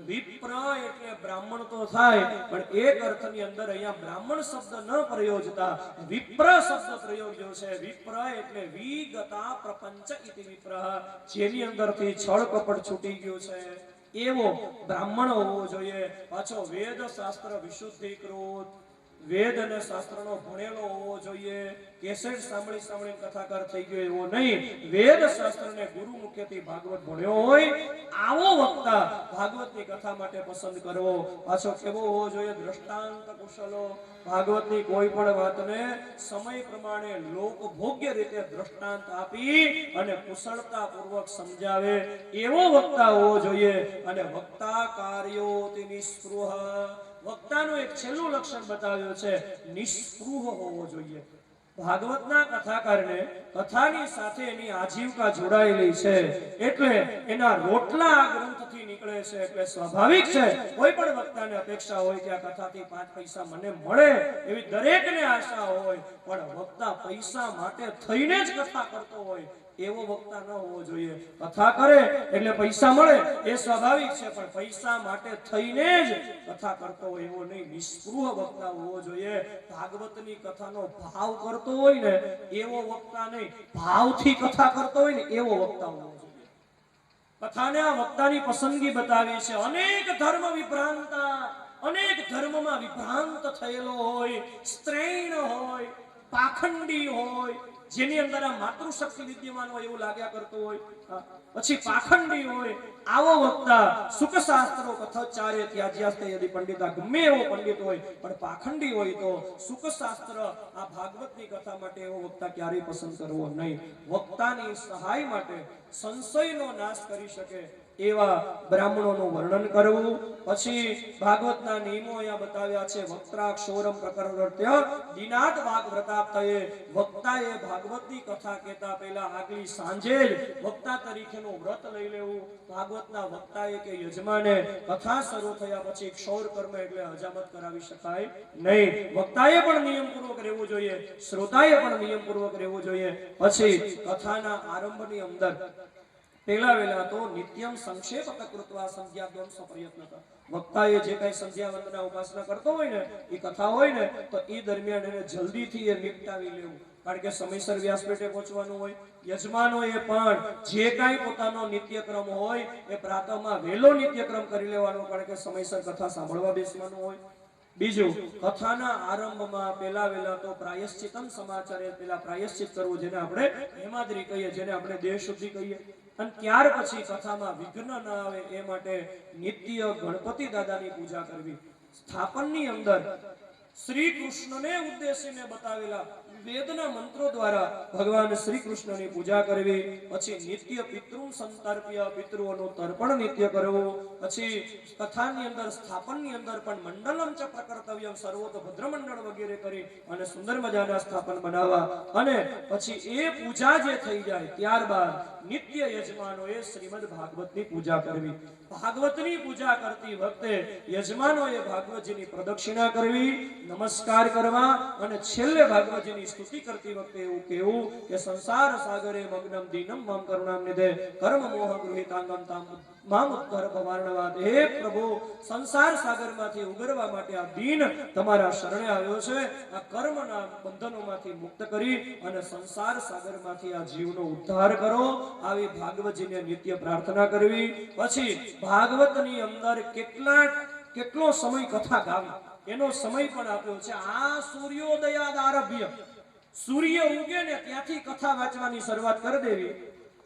વિપ્ર એટલે બ્રાહ્મણ તો થાય, પણ એક અર્થની અંદર અહીંયા બ્રાહ્મણ શબ્દ ન પ્રયોજતા વિપ્ર શબ્દ પ્રયોજ્યો છે. વિપ્ર એટલે વિગતા પ્રપંચ ઇતિ વિપ્રઃ, જેની અંદરથી છળ કપટ છૂટી ગયું છે એવો બ્રાહ્મણ હોવો જોઈએ. પાછો વેદ શાસ્ત્ર વિશુદ્ધિકૃત, વેદ અને શાસ્ત્રનો ભણેલો હોવો જોઈએ. કેસેટ સાંભળી સાંભળીને કથાકાર થઈ ગયો એવો નહીં, વેદ શાસ્ત્રને ગુરુ મુખ્યથી ભાગવત ભણ્યો હોય આવો વક્તા ભાગવતની કથા માટે પસંદ કરવો. પાછો કેવો હોવો જોઈએ? દ્રષ્ટાંત કુશલો, ભાગવતની કોઈ પણ વાતને સમય પ્રમાણે લોકભોગ્ય રીતે દ્રષ્ટાંત આપી અને કુશળતા પૂર્વક સમજાવે એવો વક્તા હોવો જોઈએ. અને વક્તા કાર્યો તે નિસ્પૃહ, વક્તાનું એક છેલ્લું લક્ષણ બતાવ્યું છે, નિસ્પૃહ હોવો જોઈએ. ભાગવતના કથાકારને કથાની સાથે એની આજીવિકા જોડાયેલી છે, એટલે એના રોટલા આ ગ્રંથથી નીકળે છે. એટલે સ્વાભાવિક છે કોઈ પણ વક્તાને અપેક્ષા હોય કે આ કથાથી 5 પૈસા મને મળે, એવી દરેકને આશા હોય. પણ વક્તા પૈસા માટે થઈને જ કથા કરતો હોય એવો વક્તા ન હોવો જોઈએ. કથા કરે એટલે પૈસા મળે એ સ્વાભાવિક છે, પણ પૈસા માટે થઈને જ કથા કરતો હોય એવો નહીં, નિસ્પૃહ વક્તા હોવો જોઈએ. ભાગવતની કથાનો ભાવ કરતો હોય ને એવો વક્તા નહીં, ભાવથી કથા કરતો હોય ને એવો વક્તા હોવો જોઈએ. કથાને આ વક્તાની પસંદગી બતાવી છે. અનેક ધર્મ વિભ્રાંતા, અનેક ધર્મમાં વિભ્રાંત થયેલો હોય, સ્ત્રૈણ હોય, પાખંડી હોય, જેની અંદર આ માતૃશક્તિ વિદ્યમાન હોય એવું લાગ્યા કરતું હોય, પછી પાખંડી હોય, આવો વક્તા સુખ શાસ્ત્રો કથોચ્ચારે ત્યાજ્યાસ્તે યદિ પંડિતા, ગમે એવો પંડિત હોય પણ પાખંડી હોય તો સુખ શાસ્ત્ર આ ભાગવતની કથા માટે એવો વક્તા ક્યારેય પસંદ કરવો નહીં. વક્તાની સહાય માટે સંશયનો નાશ કરી શકે એવા બ્રાહ્મણોનું વર્ણન કરવું. પછી ભાગવતના નિયમો અહીંયા બતાવ્યા છે. વક્ત્રાક્ષોરમ પ્રકરણત્ય દિનાદ વાગ વ્રતાપ્તયે, વક્તાએ ભાગવતની કથા કહેતા પહેલા આગલી સાંજે જ વક્તા તરીકેનું વ્રત લઈ લેવું. ભાગવતના વક્તાએ કે યજમાને કથા શરૂ થયા પછી ક્ષૌર કર્મ એટલે હજામત કરાવી શકાય નહીં. વક્તાએ પણ નિયમપૂર્વક રહેવું જોઈએ, શ્રોતાએ પણ નિયમપૂર્વક રહેવું જોઈએ. પછી કથાના આરંભની અંદર પેલા વેલા તો નિત્યમ સંક્ષેપક કૃત્વા સંધ્યા દ્વંસ પ્રયત્ન. વક્તાએ જે કઈ સંધ્યા વંદના ઉપાસના કરતો હોય ને એ કથા હોય ને તો એ દરમિયાન એને જલ્દીથી એ નિપટાવી લેવું, કારણ કે સમયસર વ્યાસપીઠે પહોંચવાનું હોય. યજમાનોએ પણ જે કાંઈ પોતાનો નિત્યક્રમ હોય એ પ્રાતઃમાં વહેલો નિત્યક્રમ કરી લેવાનો, કારણ કે સમયસર કથા સાંભળવા બેસવાનું હોય. બીજું, કથાના આરંભમાં પેલા વેલા તો પ્રાયશ્ચિતમ સમાચારે પેલા પ્રાયશ્ચિત કરવું, જેને આપણે હેમાદ્રી કહીએ, જેને આપણે દેહ શુદ્ધિ કહીએ. અને ત્યાર પછી કથામાં વિઘ્ન ન આવે એ માટે નિત્ય ગણપતિ દાદાની પૂજા કરવી. સ્થાપનની અંદર શ્રી કૃષ્ણને ઉદ્દેશીને બતાવેલા વેદના મંત્રો દ્વારા ભગવાન શ્રી કૃષ્ણની પૂજા કરવી. પછી નિત્ય પિતૃ સંતર્પ્ય, પિતૃઓનું તર્પણ નિત્ય કરવું. પછી કથાની અંદર સ્થાપનની અંદર પણ મંડલમ ચ પ્રકર્તવ્યમ, સર્વોત ભદ્ર મંડળ વગેરે કરી અને સુંદર મજાના સ્થાપન બનાવવા. અને પછી એ પૂજા જે થઈ જાય ત્યારબાદ નિત્ય યજમાનોએ શ્રીમદ ભાગવતની પૂજા કરવી. ભાગવતની પૂજા કરતી વખતે યજમાનોએ ભાગવતજીની પ્રદક્ષિણા કરવી, નમસ્કાર કરવા, અને છેલ્લે ભાગવતજીની સ્તુતિ કરતી વખતે એવું કહેવું કે સંસાર સાગરે મગ્નમ દીનમ મમ કરુણામ નિધે કર્મ મોહ ગૃહિતાંગમ તામ મામ ઉદ્ધર ભવાર્ણવાદ. હે પ્રભુ, સંસાર સાગરમાંથી ઉગરવા માટે આ દીન તમારા શરણે આવ્યો છે. આ કર્મના બંધનોમાંથી મુક્ત કરી અને સંસાર સાગરમાંથી આ જીવનો ઉદ્ધાર કરો. આવી ભાગવતજીને નિત્ય પ્રાર્થના કરવી. પછી ભાગવતની અંદર કેટલો સમય કથા ગાવી એનો સમય પણ આપ્યો છે. આ સૂર્યોદયાદ આરભ્ય, સૂર્ય ઉગે ને ત્યાંથી કથા વાંચવાની શરૂઆત કરી દેવી.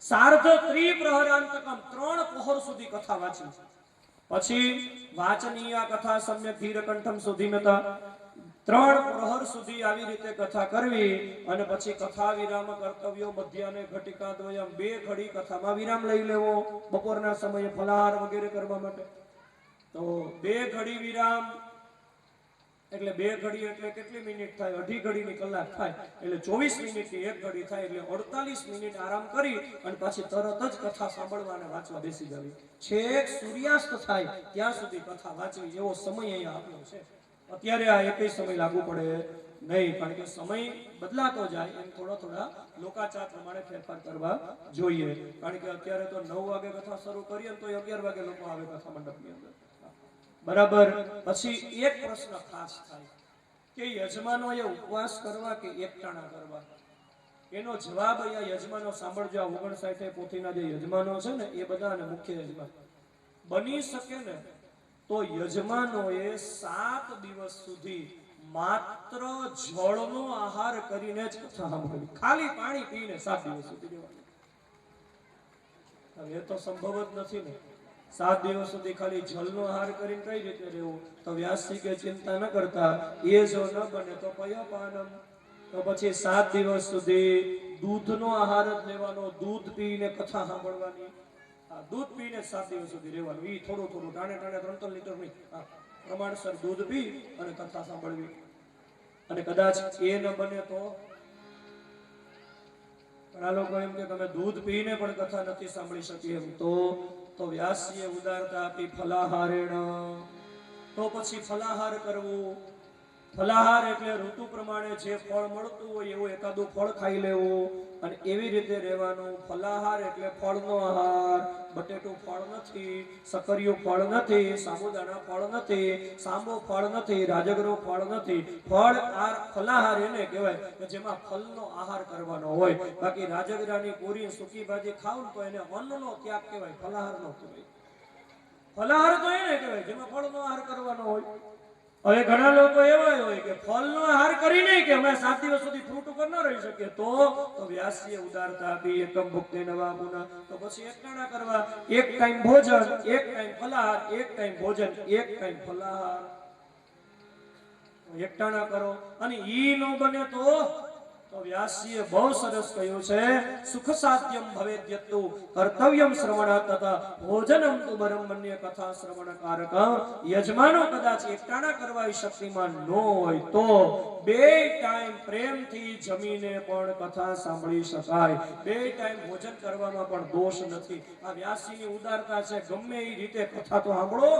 સાર્ધ ત્રિપ્રહરાંતકમ, 3 પહોર સુધી કથા વાંચી. પછી વાચનીય કથા સમ્યક ધીરકંઠમ સુધીનતા, 3 પ્રહર સુધી આવી રીતે કથા કરવી. અને પછી કથા વિરામ કર્તવ્યો મધ્યાને ઘટિકા દ્વયમ, 2 ઘડી કથામાં વિરામ લઈ લેવો. બપોરના સમયે ફલાહાર વગેરે કરવા માટે તો 2 ઘડી વિરામ, એટલે 2 ઘડી એટલે કેટલી મિનિટ થાય? 2.5 ઘડીની કલાક થાય, એટલે 24 મિનિટની 1 ઘડી થાય, એટલે 48 મિનિટ આરામ કરી અને પછી તરત જ કથા સાંભળવા અને વાંચવા બેસી જવી. છેક સૂર્યાસ્ત થાય ત્યાં સુધી કથા વાંચવી, એવો સમય અહીંયા આપ્યો છે. અત્યારે આ એકય સમય લાગુ પડે નહીં, કારણ કે સમય બદલાતો જાય એમ થોડા લોકાચાર પ્રમાણે ફેરફાર કરવા જોઈએ. કારણ કે અત્યારે તો 9 વાગે કથા શરૂ કરીએ તો 11 વાગે લોકો આવે કથા મંડપની અંદર, બરાબર. પછી એક પ્રશ્ન ખાસ થાય કે યજમાનોએ ઉપવાસ કરવા કે એકટાણા કરવા? એનો જવાબ અહીંયા યજમાનો સાંભળજો. આ 59 પોથીના જે યજમાનો છે ને એ બધાને મુખ્ય યજમાન બની શકે ને તો યજમાનોએ 7 દિવસ સુધી માત્ર જળનો આહાર કરીને જ કથા સાંભળવી. ખાલી પાણી પીને 7 દિવસ સુધી રહેવાનું. હવે એ તો સંભવ જ નથી ને. 7 દિવસ સુધી ખાલી જળનો આહાર કરીને કઈ રીતે રહેવું? તો વ્યાસજી કે ચિંતા ન કરતા, એ જો ન બને તો પયોપાનમ, તો પછી 7 દિવસ સુધી દૂધનો આહાર જ લેવાનો, દૂધ પીને કથા સાંભળવાની. દૂધ પીને 7 દિવસ સુધી રહેવાનું. એ થોડું ટાણે 3-3 લીટર નહીં, પ્રમાણસર દૂધ પી અને કથા સાંભળવી. અને કદાચ એ ન બને તો ઘણા લોકો એમ કે તમે દૂધ પીને પણ કથા નથી સાંભળી શકી એમ તો વ્યાસજીએ ઉદારતા આપી ફલાહારેણ. તો પછી ફલાહાર કરવું. ફલાહાર એટલે ઋતુ પ્રમાણે જે ફળ મળતું હોય એવું એકાદું ફળ ખાઈ લેવું અને એવી રીતે રહેવાનું. ફલાહાર એટલે ફળનો આહાર. બટેટું ફળ નથી, સકરિયું ફળ નથી, સાબુદાણા ફળ નથી, સાંબો ફળ નથી, રાજગરો ફળ નથી. ફલાહાર એને કહેવાય કે જેમાં ફળનો આહાર કરવાનો હોય. બાકી રાજગરાની પૂરી સૂકી ભાજી ખાવ તો એને અન્નનો ત્યાગ કહેવાય, ફલાહાર નો કહેવાય. ફલાહાર તો એને કહેવાય જેમાં ફળનો આહાર કરવાનો હોય. હવે ઘણા લોકો એવા હોય કે ફળનો આહાર કરીને કે અમે 7 દિવસ સુધી ફ્રૂટ ઉપર ન રહી શકીએ તો વ્યાસજીએ ઉદારતા આપી એકમ ભુક્તે નવામુના. તો પછી એકટાણા કરવા. એક ટાઈમ ભોજન, એક ટાઈમ ફલાહાર, એક ટાઈમ ભોજન, એક ટાઈમ ફલાહાર. એકટાણા કરો. અને ઈ ન બને તો વ્યાસજીએ બહુ સરસ કહ્યું છે સુખ સાધ્યમ ભવેદ્યત્તુ કર્તવ્યમ શ્રવણાત તથા ભોજનમ તુ બ્રહ્મણ્ય કથા શ્રવણ કારક. યજમાનો કદાચ એકટાણા કરવા શક્તિમાન ન હોય તો 2 ટાઈમ પ્રેમથી જમીને પણ કથા સાંભળી શકાય. 2 ટાઈમ ભોજન કરવામાં પણ દોષ નથી. આ વ્યાસજીની ઉદારતા છે. ગમે એ રીતે કથા તો સાંભળો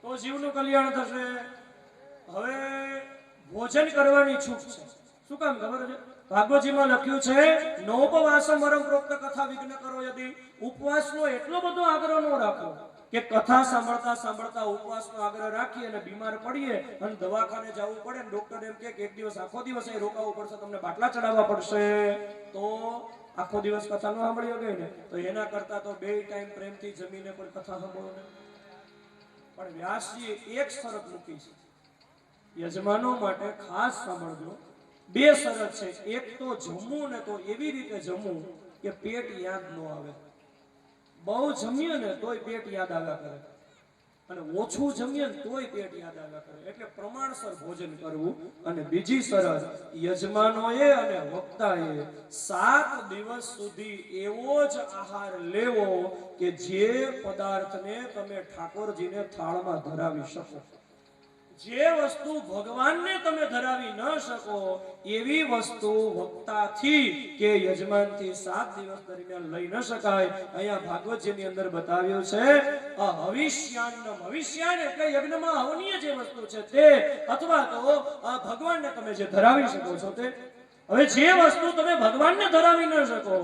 તો જીવનું કલ્યાણ થશે. હવે ભોજન કરવાની છૂટ છે. શું કામ ખબર છે? ભાગવતજીમાં લખ્યું છે નોપવાસમ વરમ પ્રોક્ત કથા વિઘ્ન કરો યદિ. ઉપવાસનો એટલો બધો આગ્રહ ન રાખો કે કથા સાંભળતા સાંભળતા ઉપવાસનો આગ્રહ રાખી અને બીમાર પડીએ અને દવાખાને જવું પડે ને ડોક્ટર એમ કે એક દિવસ આખો દિવસ અહીં રોકાવું પડશે, તમને બાટલા ચડાવવા પડશે, તો આખો દિવસ કથા ન સાંભળી ગઈ ને તો એના કરતા તો 2 ટાઈમ પ્રેમથી જમીને પણ કથા સાંભળો ને. પણ વ્યાસજીએ એક શરત મૂકી છે યજમાનો માટે, ખાસ સાંભળજો. 2 શરત છે. એક તો જમવું ને તો એવી રીતે જમવું કે પેટ યાદ ન આવે. બહુ જમીએ ને તોય પેટ યાદ આવ્યા કરે અને ઓછું જમીએ ને તોય પેટ યાદ આવ્યા કરે. એટલે પ્રમાણસર ભોજન કરવું. અને બીજી શરત યજમાનોએ અને વક્તાએ 7 દિવસ સુધી એવો જ આહાર લેવો કે જે પદાર્થને તમે ઠાકોરજીને થાળમાં ધરાવી શકો. જે વસ્તુ ભગવાનને તમે ધરાવી ન શકો એવી વસ્તુ વક્તાથી કે યજમાનથી 7 દિવસ દરમિયાન લઈ ન શકાય. અહીંયા ભાગવતજીની અંદર બતાવ્યું છે હવિષ્યાન એટલે યજ્ઞમાં હવનીય જે વસ્તુ છે તે, અથવા તો ભગવાનને તમે જે ધરાવી શકો છો તે. હવે જે વસ્તુ તમે ભગવાનને ધરાવી ન શકો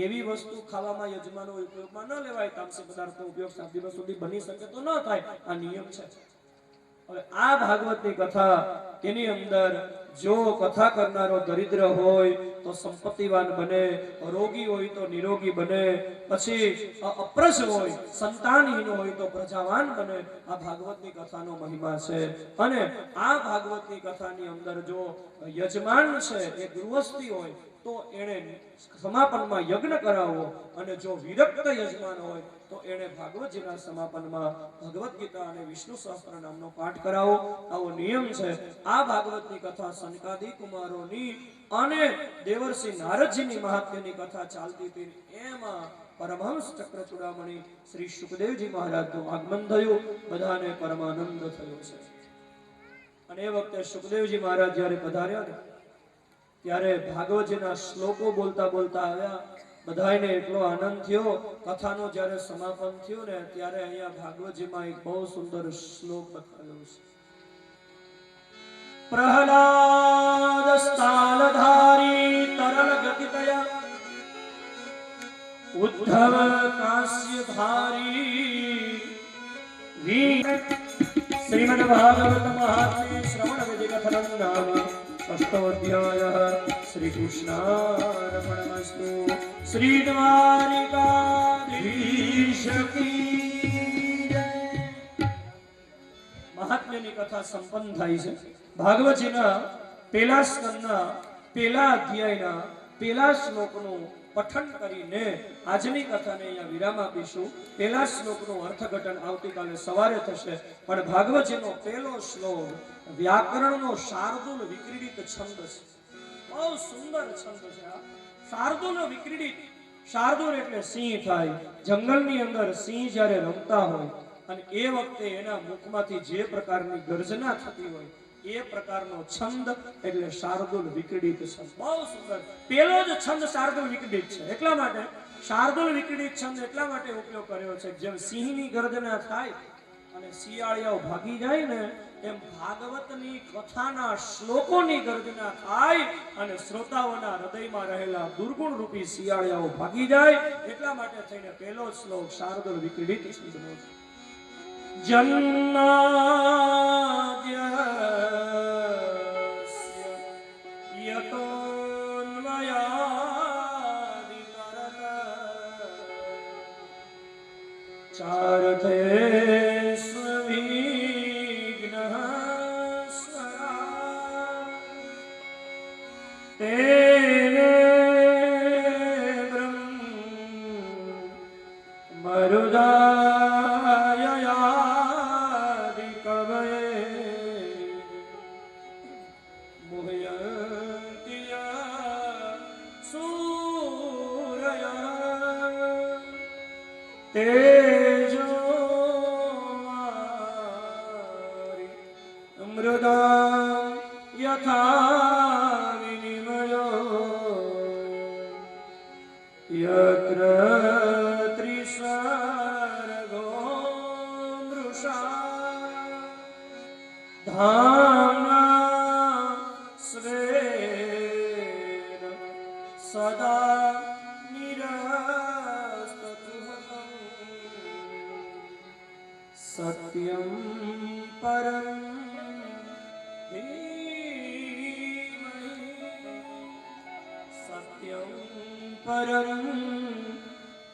એવી વસ્તુ ખાવામાં યજમાનો ઉપયોગમાં ન લેવાય. તામસી પદાર્થનો ઉપયોગ 7 દિવસ સુધી બની શકે તો ન થાય. આ નિયમ છે. હવે આ ભાગવતની કથા એની અંદર જો કથા કરનારો દરિદ્ર હોય તો સંપત્તિવાન બને, રોગી હોય તો નિરોગી બને, પછી અપ્રજ હોય, સંતાનહીન હોય તો પ્રજાવાન બને. આ ભાગવતની કથાનો મહિમા છે. અને આ ભાગવતની કથાની અંદર જો યજમાન છે એ ગૃહસ્થી હોય તો એને સમાપનમાં યજ્ઞ કરાવવો, અને જો વિરક્ત યજમાન હોય તો એને ભાગવતજીના સમાપનમાં ભગવદ્ ગીતા અને વિષ્ણુ સહસ્ત્ર નામનો પાઠ કરાવો. આવો નિયમ છે. આ ભાગવતની કથા સનકાદિક કુમારોની અને દેવર્ષિ નારદજીની મહાત્મ્યની કથા ચાલતી હતી. એમાં પરમહંસ ચક્ર ચૂડામણી શ્રી સુખદેવજી મહારાજનું આગમન થયું. બધાને પરમાનંદ થયો છે. અને એ વખતે સુખદેવજી મહારાજ જ્યારે પધાર્યા ને ત્યારે ભાગવતજીના શ્લોકો બોલતા બોલતા આવ્યા. બધાને એટલો આનંદ થયો. કથાનો જ્યારે સમાપન થયું ને ત્યારે અહીંયા ભાગવતજીમાં એક બહુ સુંદર શ્લોક બતાવ્યો છે. પ્રહલાદ સ્થાલધારી તરલ ગતિતયા ઉદ્ધવ કાશ્ય ધારી શ્રીમદ ભાગવત મહાત્મ્ય શ્રવણ વિધિ કથનમ નામ અષ્ટોધ્યાય. શ્રી કૃષ્ણાર્પણમસ્તુ. શ્રી દ્વારિકાધીશ કી જય. મહાત્મ્યની કથા સંપન્ન થાય છે. ભાગવતજીના પહેલા સ્કંદના પહેલા અધ્યાયના પહેલા શ્લોકનું પઠન કરીને આજની કથાને અહીંયા વિરામ આપીશું. પહેલા શ્લોકનું અર્થઘટન આવતીકાલે સવારે થશે. પણ ભાગવતજીનો પહેલો શ્લોક વ્યાકરણનો શાર્દુલ વિક્રીડિત છંદ છે. બહુ સુંદર છંદ છે આ શાર્દુલ વિક્રીડિત. શાર્દુલ એટલે સિંહ થાય. જંગલની અંદર સિંહ જ્યારે રમતા હોય અને એ વખતે એના મુખમાંથી જે પ્રકારની ગર્જના થતી હોય એ પ્રકારનો છંદ એટલે શાર્દુલ વિકડિત છંદ. બહુ સુંદર. પેલો જ છંદ શાર્દુલ વિકડિત છે. એટલા માટે શાર્દુલ વિકડિત છંદ એટલા માટે ઉપયોગ કર્યો છે જેમ સિંહની ગર્જના થાય અને શિયાળિયાઓ ભાગી જાય ને એમ ભાગવતની કથાના શ્લોકોની ગર્જના થાય અને શ્રોતાઓના હૃદયમાં રહેલા દુર્ગુણ રૂપી શિયાળિયાઓ ભાગી જાય. એટલા માટે થઈને પહેલો શ્લોક શાર્દુલ વિકડિત છંદનો છે. જન્માદ્ય ચારથે સ્વિઘ્નઃ સ્વરા તેને બ્રહ્મ મરુદાયાદિ કવયે મુહ્યન્તિ સૂરયઃ તેજો મૃદા યથા વિનિમયો યત્ર ત્રિસર્ગો મૃષા ધામ્ના સ્વેન સદા સત્યં પરમ ધીમહિ સત્યં પરમ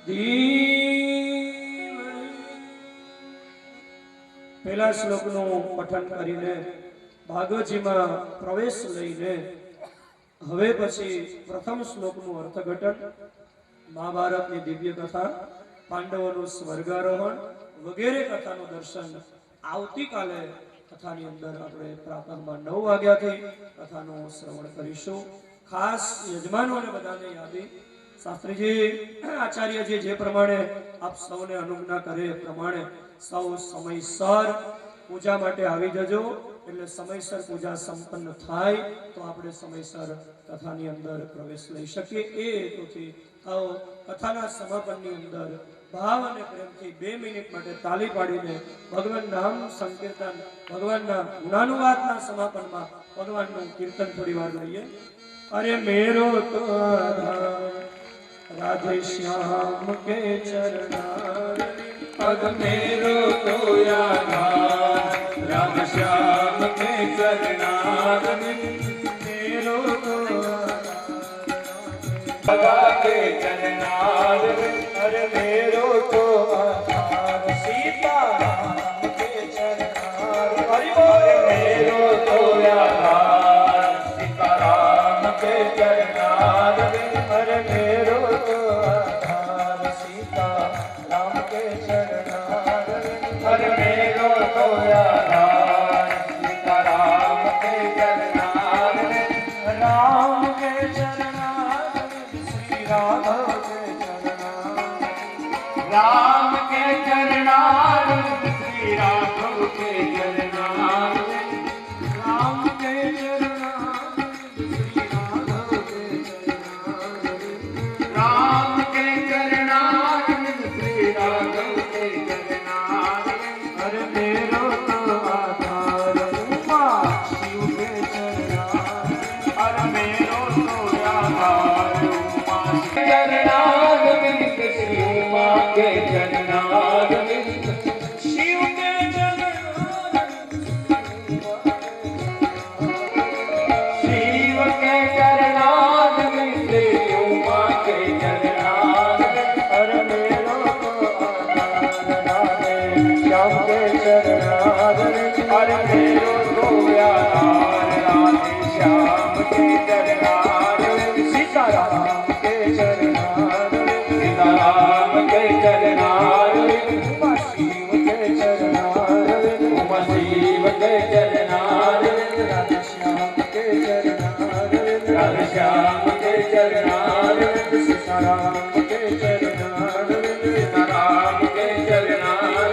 ધીમહિ. પહેલા શ્લોકનું પઠન કરીને ભાગવતજીમાં પ્રવેશ લઈને હવે પછી પ્રથમ શ્લોકનું અર્થઘટન, મહાભારતની દિવ્ય કથા, પાંડવોનું સ્વર્ગારોહણ વગેરે કથાનું દર્શન આવતીકાલે કથાની અંદર આપણે પ્રાતઃમાં 9 વાગ્યાથી કથાનું શ્રવણ કરીશું. ખાસ યજમાનોને બધાને યાદી, શાસ્ત્રીજી આચાર્યજી જે પ્રમાણે આપ સૌને અનુજ્ઞા કરે એ પ્રમાણે સૌ સમયસર પૂજા માટે આવી જજો. એટલે સમયસર પૂજા સંપન્ન થાય તો આપણે સમયસર કથાની અંદર પ્રવેશ લઈ શકીએ. એ હેતુથી આવો કથાના સમાપનની અંદર ભાવ અને પ્રેમથી 2 મિનિટ માટે તાલી પાડીને ભગવાન નામ સંકીર્તન, ભગવાનના ગુણાનુવાદના સમાપનમાં ભગવાનનું કીર્તન થોડી વાર લઈએ. અરે મેરો તો રાધે શ્યામ કે ચરણાર પગ મેરો તો રાધે શ્યામ કે ચરણાર મેરો તો રાધા કે ચરણાર અરે મેરો તો સીતારામ કે ચરણાર. હરિ બોલ. મેરો તો સીતારામ કે ચરણાર અરે મેરો તો સીતારામ કે ચરણાર. અરે મેરો તો સીતારામ કે ચરણાર રામ કે ચરણાર શ્રી રાઘવ કે ચરણાર. राम के चरणार श्री राघव के चरणार राम के चरणार श्री राघव के चरणार. राम के चरणार श्री राघव के चरणार अरे मेरो तो आधार उमा शिव के चरणार. अरे मेरो तो आधार उमा चरणार श्री उमा के चरणार शिव के चरणार शिव के चरणार श्री उमा के चरणार अरे मेरो तो आधार राधे श्याम के चरणार. अरे मेरो तो आधार राधे श्याम के चरणार सीताराम के चरणार. सीताराम के चरणार उमा शिव के चरणार. उमा शिव के चरणार राधे श्याम के चरणार. राधे श्याम के चरणार सीताराम के चरणार. सीताराम के चरणार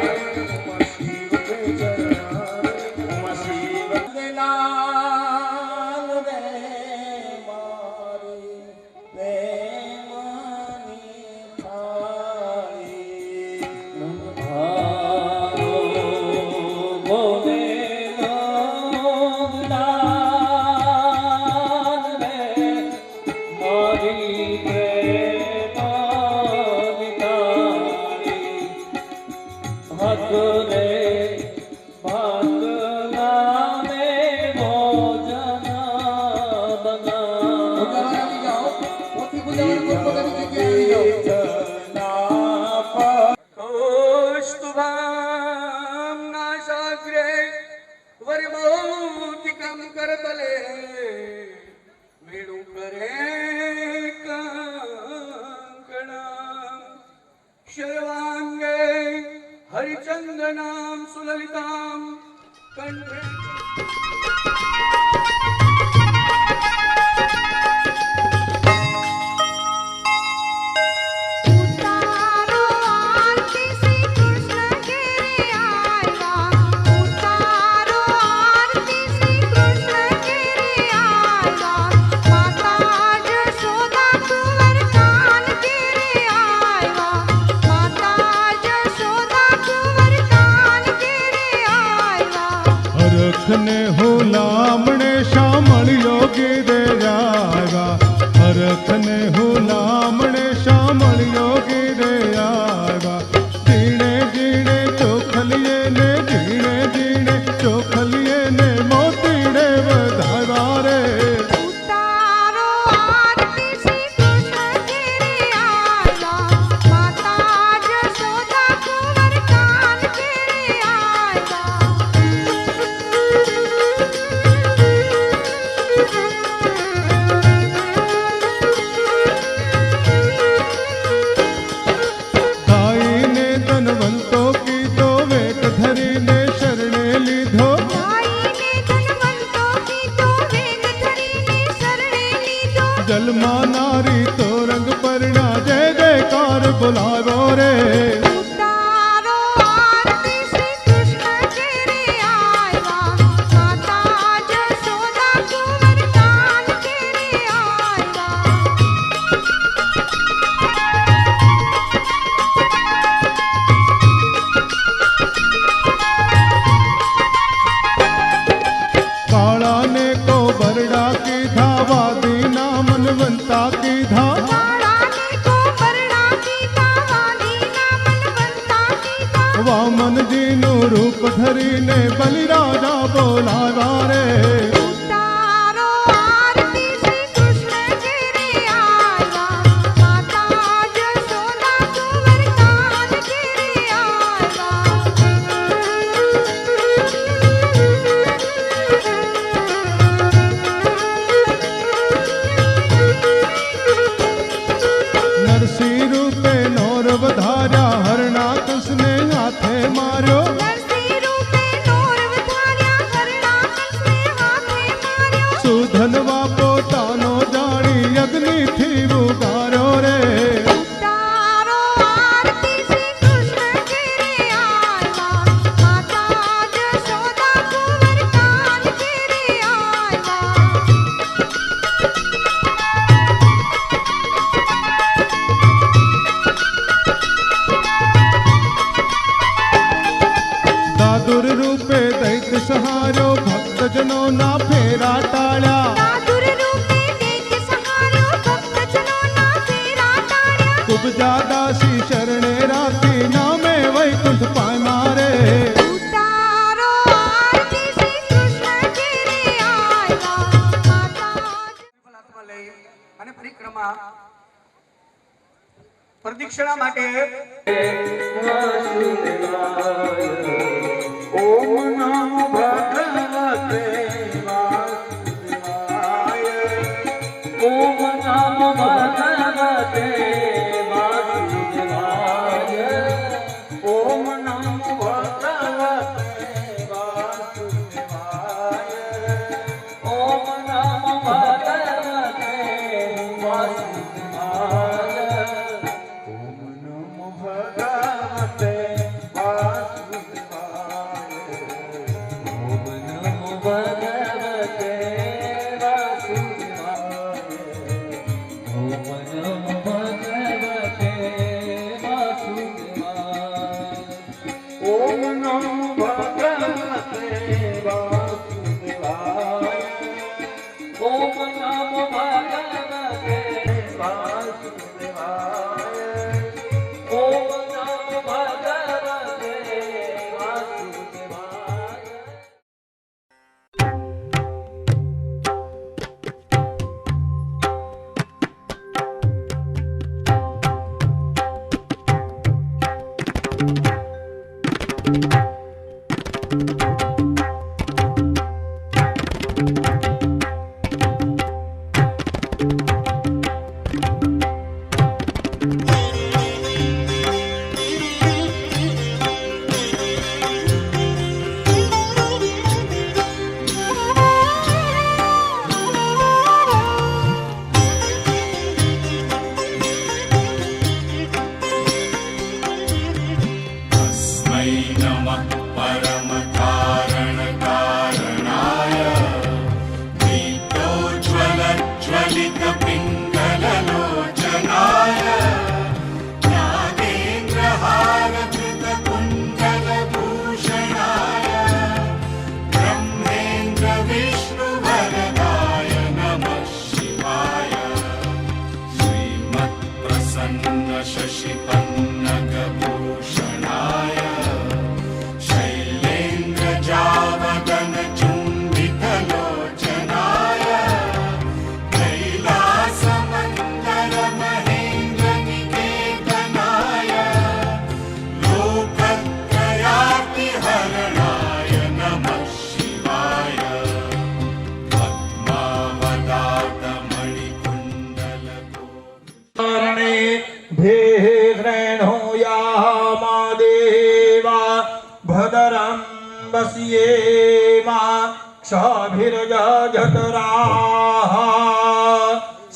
પૂજાવાળા આવી જાઓ પોથી પૂજાવાળા પોતપોતાની જગ્યાએ આવી જાઓ કૌસ્તુભામ નાશાગ્રે વરિમૌતિકમ કરતલે વેણુ કરે કંકણમ શર્વાંગે હરિચંદનામ સુલલિતામ કંઠે ઉતારો આરતી શ્રી કૃષ્ણ ઘેરે આવ્યા ઉતારો આરતી શ્રી કૃષ્ણ ઘેરે આવ્યા માતા જશોદા કુંવર કાન ઘેરે આવ્યા માતા જશોદા કુંવર કાન ઘેરે આવ્યા હરખને હુલામણે શામળિયો ગીરે આવ્યા હરખને હુલામણે શામળિયો ગીરે આવ્યા જીણે જીણે ચોખલીએ ને જીણે જીણે ચોખલીએ ને મોતીડે વધારવા રે ઉતારો આરતી શ્રી કૃષ્ણ ઘેરે આવ્યા માતા જશોદા કુંવર કાન ઘેરે ગાઈને ધનવંતો કીધો વેટ ધરીને શરણે લીધો ગાઈને ધનવંતો કીધો વેગ ધરીને શરણે લીધો જલમાં નારી તો રંગ પરણા જય જયકાર બોલાવો રે ઉતારો આરતી શ્રી કૃષ્ણ ઘેરે આવ્યા માતા જશોદા કુંવર કાન ઘેરે આવ્યા કાળાને કો બરડા કીધા વાદીના મનવંતા કીધા કાળાને કો બરડા કીધા વાદીના મનવંતા કીધા વામનજીનું રૂપ ધરીને બલિરાજા બોલાવા રે ઉતારો આરતી શ્રી કૃષ્ણ ઘેરે આવ્યા માતા જશોદા કુંવર કાન ઘેરે આવ્યા નરસિંહ રૂપે નોર વધાર્યા હરણાકસને હાથે માર્યો નરસિંહ રૂપે નોર વધાર્યા હરણાકસને હાથે માર્યો સુધનવા પોતાનો જાણી અગ્નિથી ઉગાર્યો રે ઉતારો આરતી શ્રી કૃષ્ણ ઘેરે આવ્યા માતા જશોદા કુંવર કાન ઘેરે આવ્યા દાદુર રૂપે દૈત્ય સહાર્યો ભક્તજનોના ફેરા ટાળ્યા દાદુર રૂપે દૈત્ય સહાર્યો ભક્તજનોના ફેરા ટાળ્યા કુબજા દાસી શરણે રાખી નામે વૈકુંઠ પામ્યા રે ઉતારો આરતી શ્રી કૃષ્ણ ઘેરે આવ્યા માતા હાથમાં લઈ અને પરિક્રમા પ્રદક્ષિણા માટે ઓમ નમો ભગવતે વાસુદેવાય ઓમ નમો ભગવતે વાસુદેવાય ઓમ નમો ભગવતે વાસુદેવાય ઓમ નમો ભગવતે વાસુદેવાય ઓમ નમો ભગવતે शशिपन्नगभूषणाय शैलेन्द्रजावदनचुम्बितलोचनाय कैलासमन्दरमहेन्द्रनिकेतनाय लोकत्रयातिहरणाय नमः शिवाय पद्मावदातमणिकुण्डलगोविन्दे धेरणुया देवा भदरं वस्येमा क्षभिर्जठराः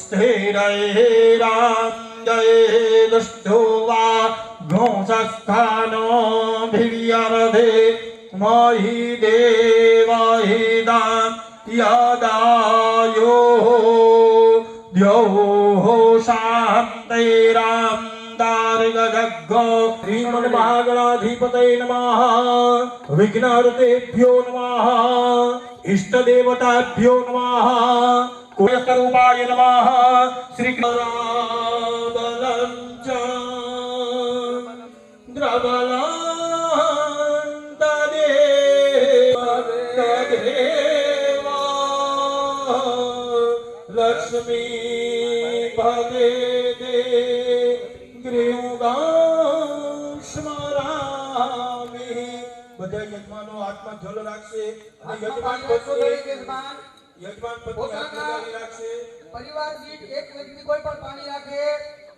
स्थिरैराञ्जये दुष्टो वा घोषस्थानो भिर्यर्धे महि देवहिदां यदायो द्यौः शान्तिरां दार्गजग्गो श्रीमन्महागणाधिपतये नमः विघ्नहर्तेभ्यो नमः इष्टदेवताभ्यो नमः कुलस्वरूपाय नमः श्रीकृष्णाबलं च द्रबलं तदेवा लक्ष्मी भगे दे ગૃહગાં સ્મરામિ. બધા યજમાનો હાથમાં જલ રાખશે અને યજમાન પત્ની હાથ રાખશે. પરિવાર દીઠ એક વ્યક્તિ કોઈ પણ પાણી રાખે,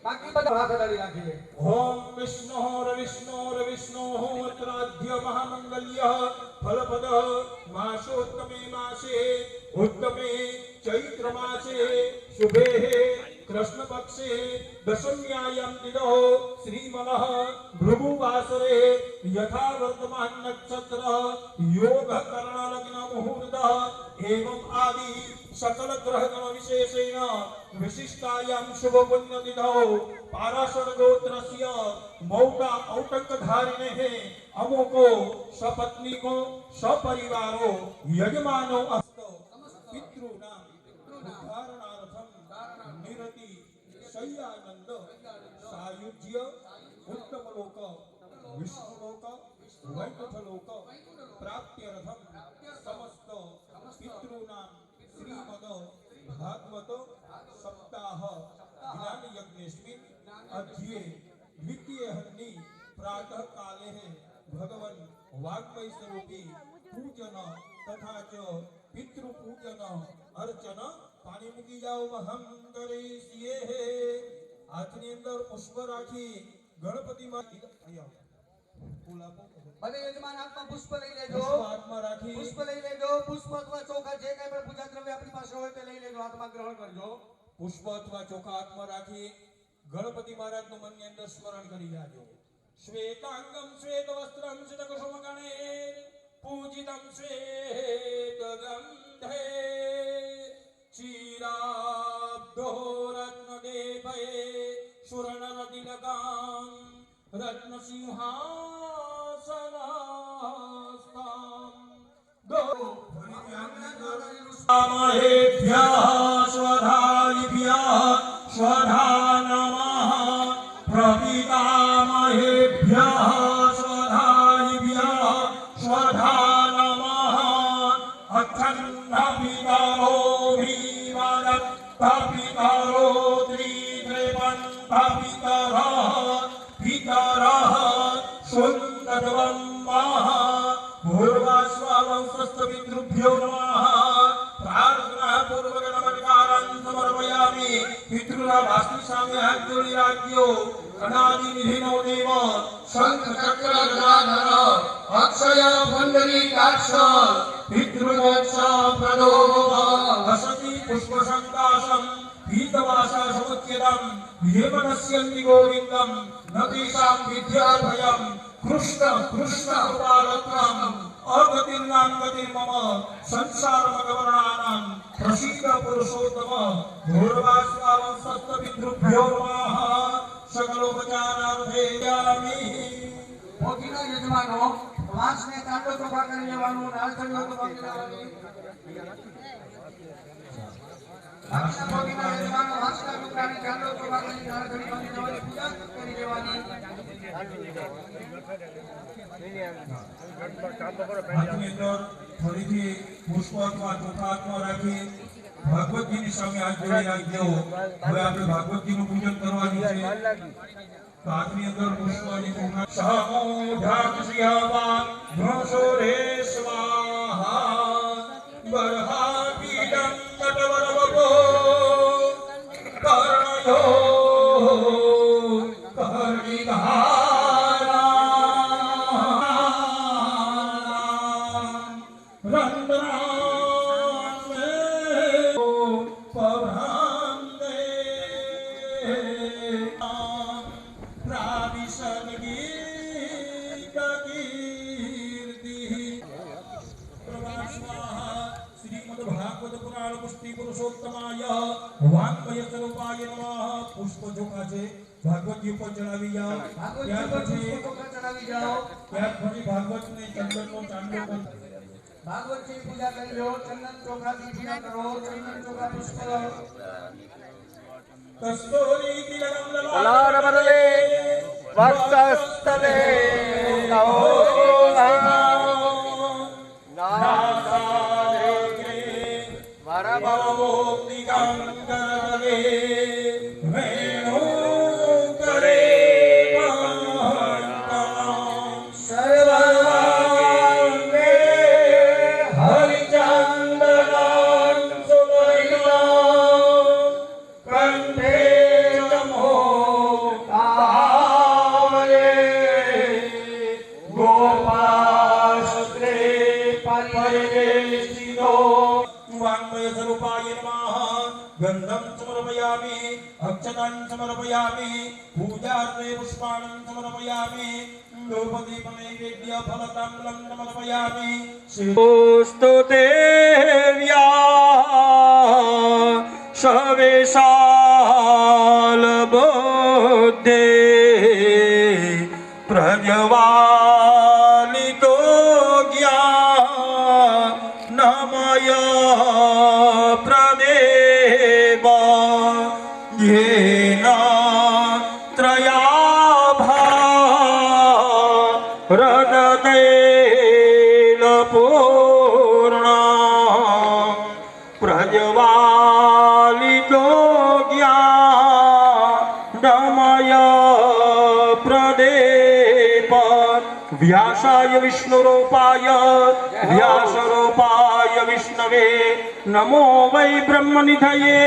બાકી બધા હાથ અડાડી રાખે. ઓમ વિષ્ણુ અત્રાધ્ય મહામંગલ્ય ફલપદ માસોત્તમે માસે ઉત્તમે ચૈત્ર માસે શુભે कृष्ण पक्षे दशम्यायां तिथौ श्रीमनः भृगुवासरे यथा वर्तमान नक्षत्र योग करण लग्न मुहूर्त एवं आदि सकल ग्रह गण विशेषेण विशिष्टायां शुभ पुण्य तिथौ पाराशर गोत्रस्य मौका औटंक धारिणे अमुको सपत्नीको सपरिवारो यजमानो अस्तो पितृनां उद्धारणार्थं निरति शय्यानंद सायुज्य उत्तम लोक विष्णु लोक वैकुंठ लोक प्राप्त्यर्थम समस्त पितॄणां श्रीमद भागवत सप्ताह ज्ञान यज्ञेस्मिन् अध्ये द्वितीय हन्नि प्रातः काले भगवन् वाग्मय स्वरूपी पूजन तथा च पितृ पूजन अर्चन पानी મૂકી જાઓ મહમ કરીએ હે. હાથની અંદર પુષ્પ રાખી ગણપતિમાં ફૂલ આપો. બધે યજમાન હાથમાં પુષ્પ લઈ લેજો. પુષ્પ હાથમાં રાખી પુષ્પ લઈ લેજો. પુષ્પ અથવા ચોખા જે કાંઈ પણ પૂજા દ્રવ્ય આપણી પાસે હોય તે લઈ લેજો, હાથમાં ગ્રહણ કરજો. પુષ્પ અથવા ચોખા હાથમાં રાખી ગણપતિ મહારાજનું મનની અંદર સ્મરણ કરી જાજો. શ્વેતાંગમ શ્વેત વસ્ત્રમ શ્વેત કુસુમ ગણે પૂજિતમ શ્વેત ગંધે क्षीराब्धो रत्नदेवये सुवर्णरतिलकां रत्नसिंहासनस्थां महेभ्यः स्वधालिभ्यः स्वधा नमः प्रपितामहेभ्यः स्वधालिभ्यः स्वधा नमः अखण्डपितरो पितरो पितरः सुन्दरवम्मः भूर्वास्वावं स्वस्तपितृभ्यो नमः. प्रार्थनापूर्वक नमस्कारान् समर्पयामि. पितॄणां वास्तु सामे हाथ जोड़ी राख्यो. अनादिनिधिनो देव शंख चक्र गदाधर अक्षय पुण्डरीकाक्ष पितृमोक्ष प्रदो हसति पुष्पशङ्काशं पीतवासा समुच्यतं हेमनस्यन्ति गोविन्दं न तेषां विद्याभयं कृष्ण कृष्ण कृपारत्नम् अगतिर्नां गतिर्मम संसारमगमनानां प्रसीद पुरुषोत्तम भूर्वास्वावं सप्तपितृभ्यो नमः. सकलोपचारार्थे यामि. પોતીના યજમાનો વાંસને કાંડો ચોખા કરી લેવાનું, નાળચંદો ચોખા કરી લેવાની. બાકીના પોતીના યજમાનો વાંસના ટુકડાને કાંડો ચોખા કરી નાળચંદ બાંધી દેવાની પૂજા કરી હાથની અંદર ફરીથી પુષ્પાત્મા ચોખાત્મા રાખી ભાગવતજીની સામે હાથ જોડી રાખજો. હવે આપણે ભાગવતજીનું પૂજન કરવાનું છે. તો હાથની અંદર પુષ્પાની ચોખા સહમોઢાક્ષિયાવા ધ્વંસોરે સ્વાહા બરહાપીડં નટવરવપો કર્ણયો श्रीमद्भागवत पुराण पुष्टि पुरुषोत्तमाय वाङ्मय स्वरूपाय नमः. पुष्प ચોખા છે ભાગવતજી ઉપર ચડાવી જાઓ. ત્યાર પછી ભાગવતને ચંદનનો ચાંદલો કરી ભાગવતની પૂજા કરી લો. ચંદન ચોખાથી પૂજા કરો. ચંદન ચોખા પુષ્પ કસ્તૂરી તિલકમ લલાટપટલે વક્ષસ્થલે गंधं समर्पयामि अक्षतां समर्पयामि पूजार्थे पुष्पाणं समर्पयामि धूपदीपनैवेद्य फलताम्बूलं समर्पयामि. स्तुते सवेशाल बुद्धे प्रज्वालितो ज्ञानमय प्रदेव येन त्रयाभारतैलपूर्णा प्रज्वालितो ज्ञानमय प्रदेव व्यासाय विष्णुरूपाय व्यासरूपाय विष्णवे नमो वै ब्रह्मनिधये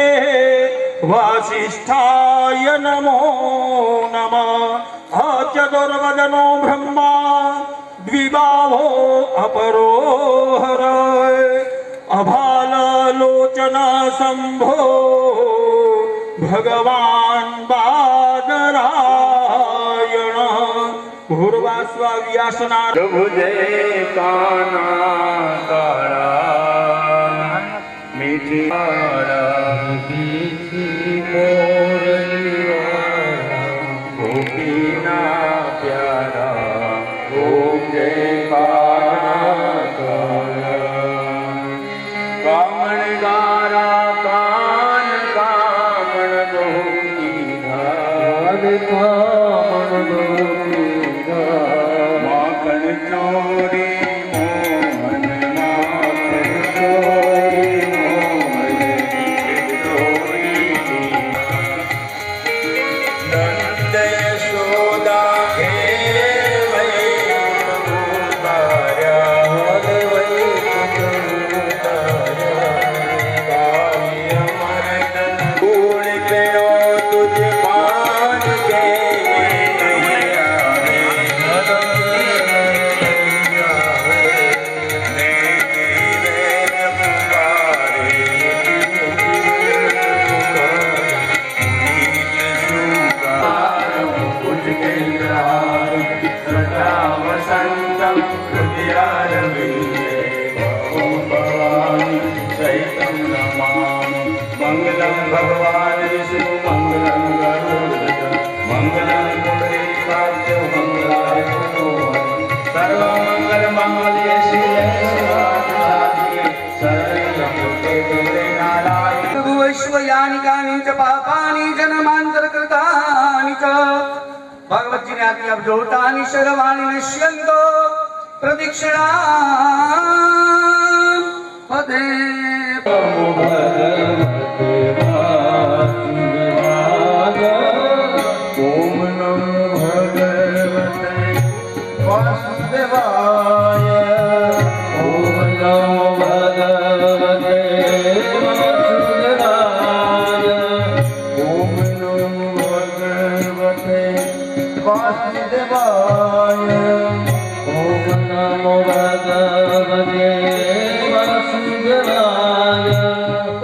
वासिष्ठाय नमो नमः. चतुर्वदनो ब्रह्मा द्विबाहो अपरो हर अभाललोचन शम्भो भगवान् बादरायण भूर्वास्व व्यासनाथ भुजे काना काळा मीठी गोपीना प्यारा ओम जय काना काळा कामण गारा कान कामण दोकी धार कामण दोकी माखन चोरी मोहन माखन चोरी मोहन चोरी नंद यशोदा के वैकुंठार्या वैकुंठार्या काव्य मर्दन कूल पेरो तुझ पान के वसंतम सहितं नमामि मंगलं भगवान विष्णु मंगलं गरुड़ध्वज मंगलं पुंडरीकाक्ष मंगलाय सर्वमंगल मंगल्ये शिवे सर्वार्थसाधिके शरण्यं त्र्यंबके नारायण वैश्वयानि कानि च पापानि जन्मान्तरकृतानि च भगवत जी ने आज्ञा जोतानि शर्वाणि नश्यन्तो प्रदक्षिणा पदे ओम नमो भगवते वासुदेवाय ओम नमो भगवते वासुदेवाय ओम नमो भगवते वासुदेवाय ओम नमो भगवते वासुदेवाय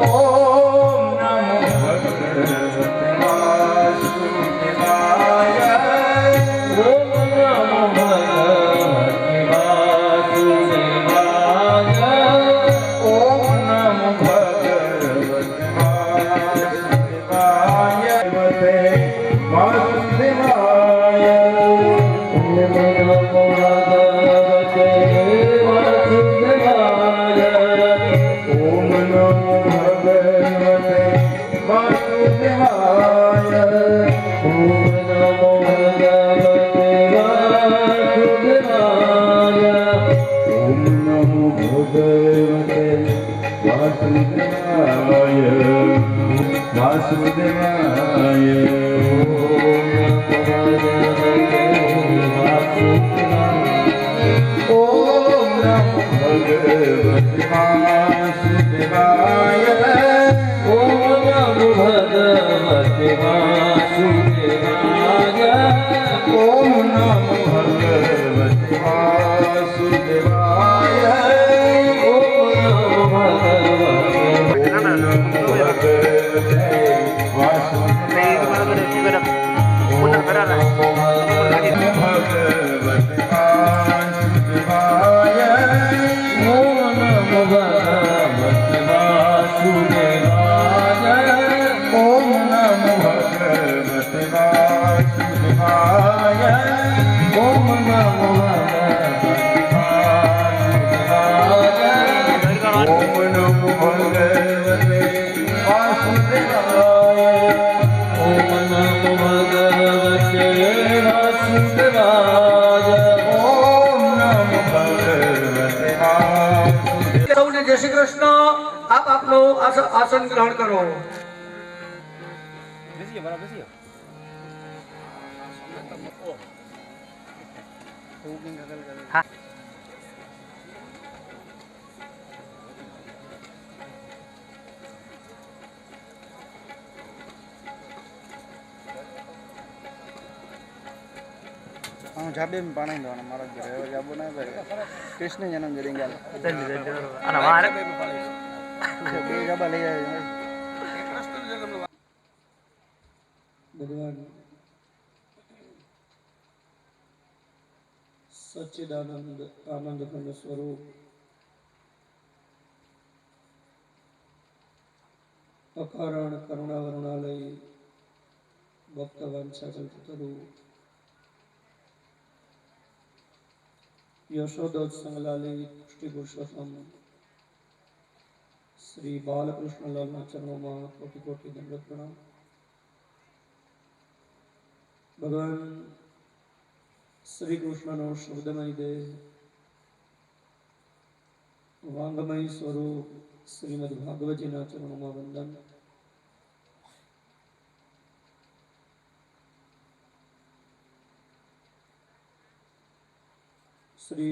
ओम नमो भगवते वासुदेवाय ओम नमो भगवते वासुदेवाय ओम नमो भगवते वासुदेवाय वासुदेवाय ओम नमो भगवते वासुदेवाय ओम नमो भगवते वासुदेवाय ओम नमो भगवते वासुदेवाय ओम नमो भगवते वासुदेवाय वासुदेवाय ओम नमो भगवते वासुदेवाय ओम नमो भगवते वासुदेवाय ओम नमो भगवते वासुदेवाय ओम नमो भगवते સૌને જય શ્રી કૃષ્ણ આપ આપનો આસન ગ્રહણ કરો જાબે પાણી દો મારા ઘરે જાબો ના ભાઈ કૃષ્ણ જન્મ જરીંગે અને મારે બે જાબા લઈ જાય ભગવાન સચ્ચિદાનંદ આનંદ ઘન સ્વરૂપ અકારણ કરુણા વરુણાલય ભક્ત વાંછા કલ્પતરુ यशोदोत संगलाली पुष्टि पुरुषोत्तम श्री बालकृष्ण लालना चरणों में कोटि कोटि दंडवत प्रणाम। भगवान श्री कृष्ण नो शब्दमय देह वांगमय स्वरूप श्रीमद् भागवत जी ना चरणों में वंदन। श्री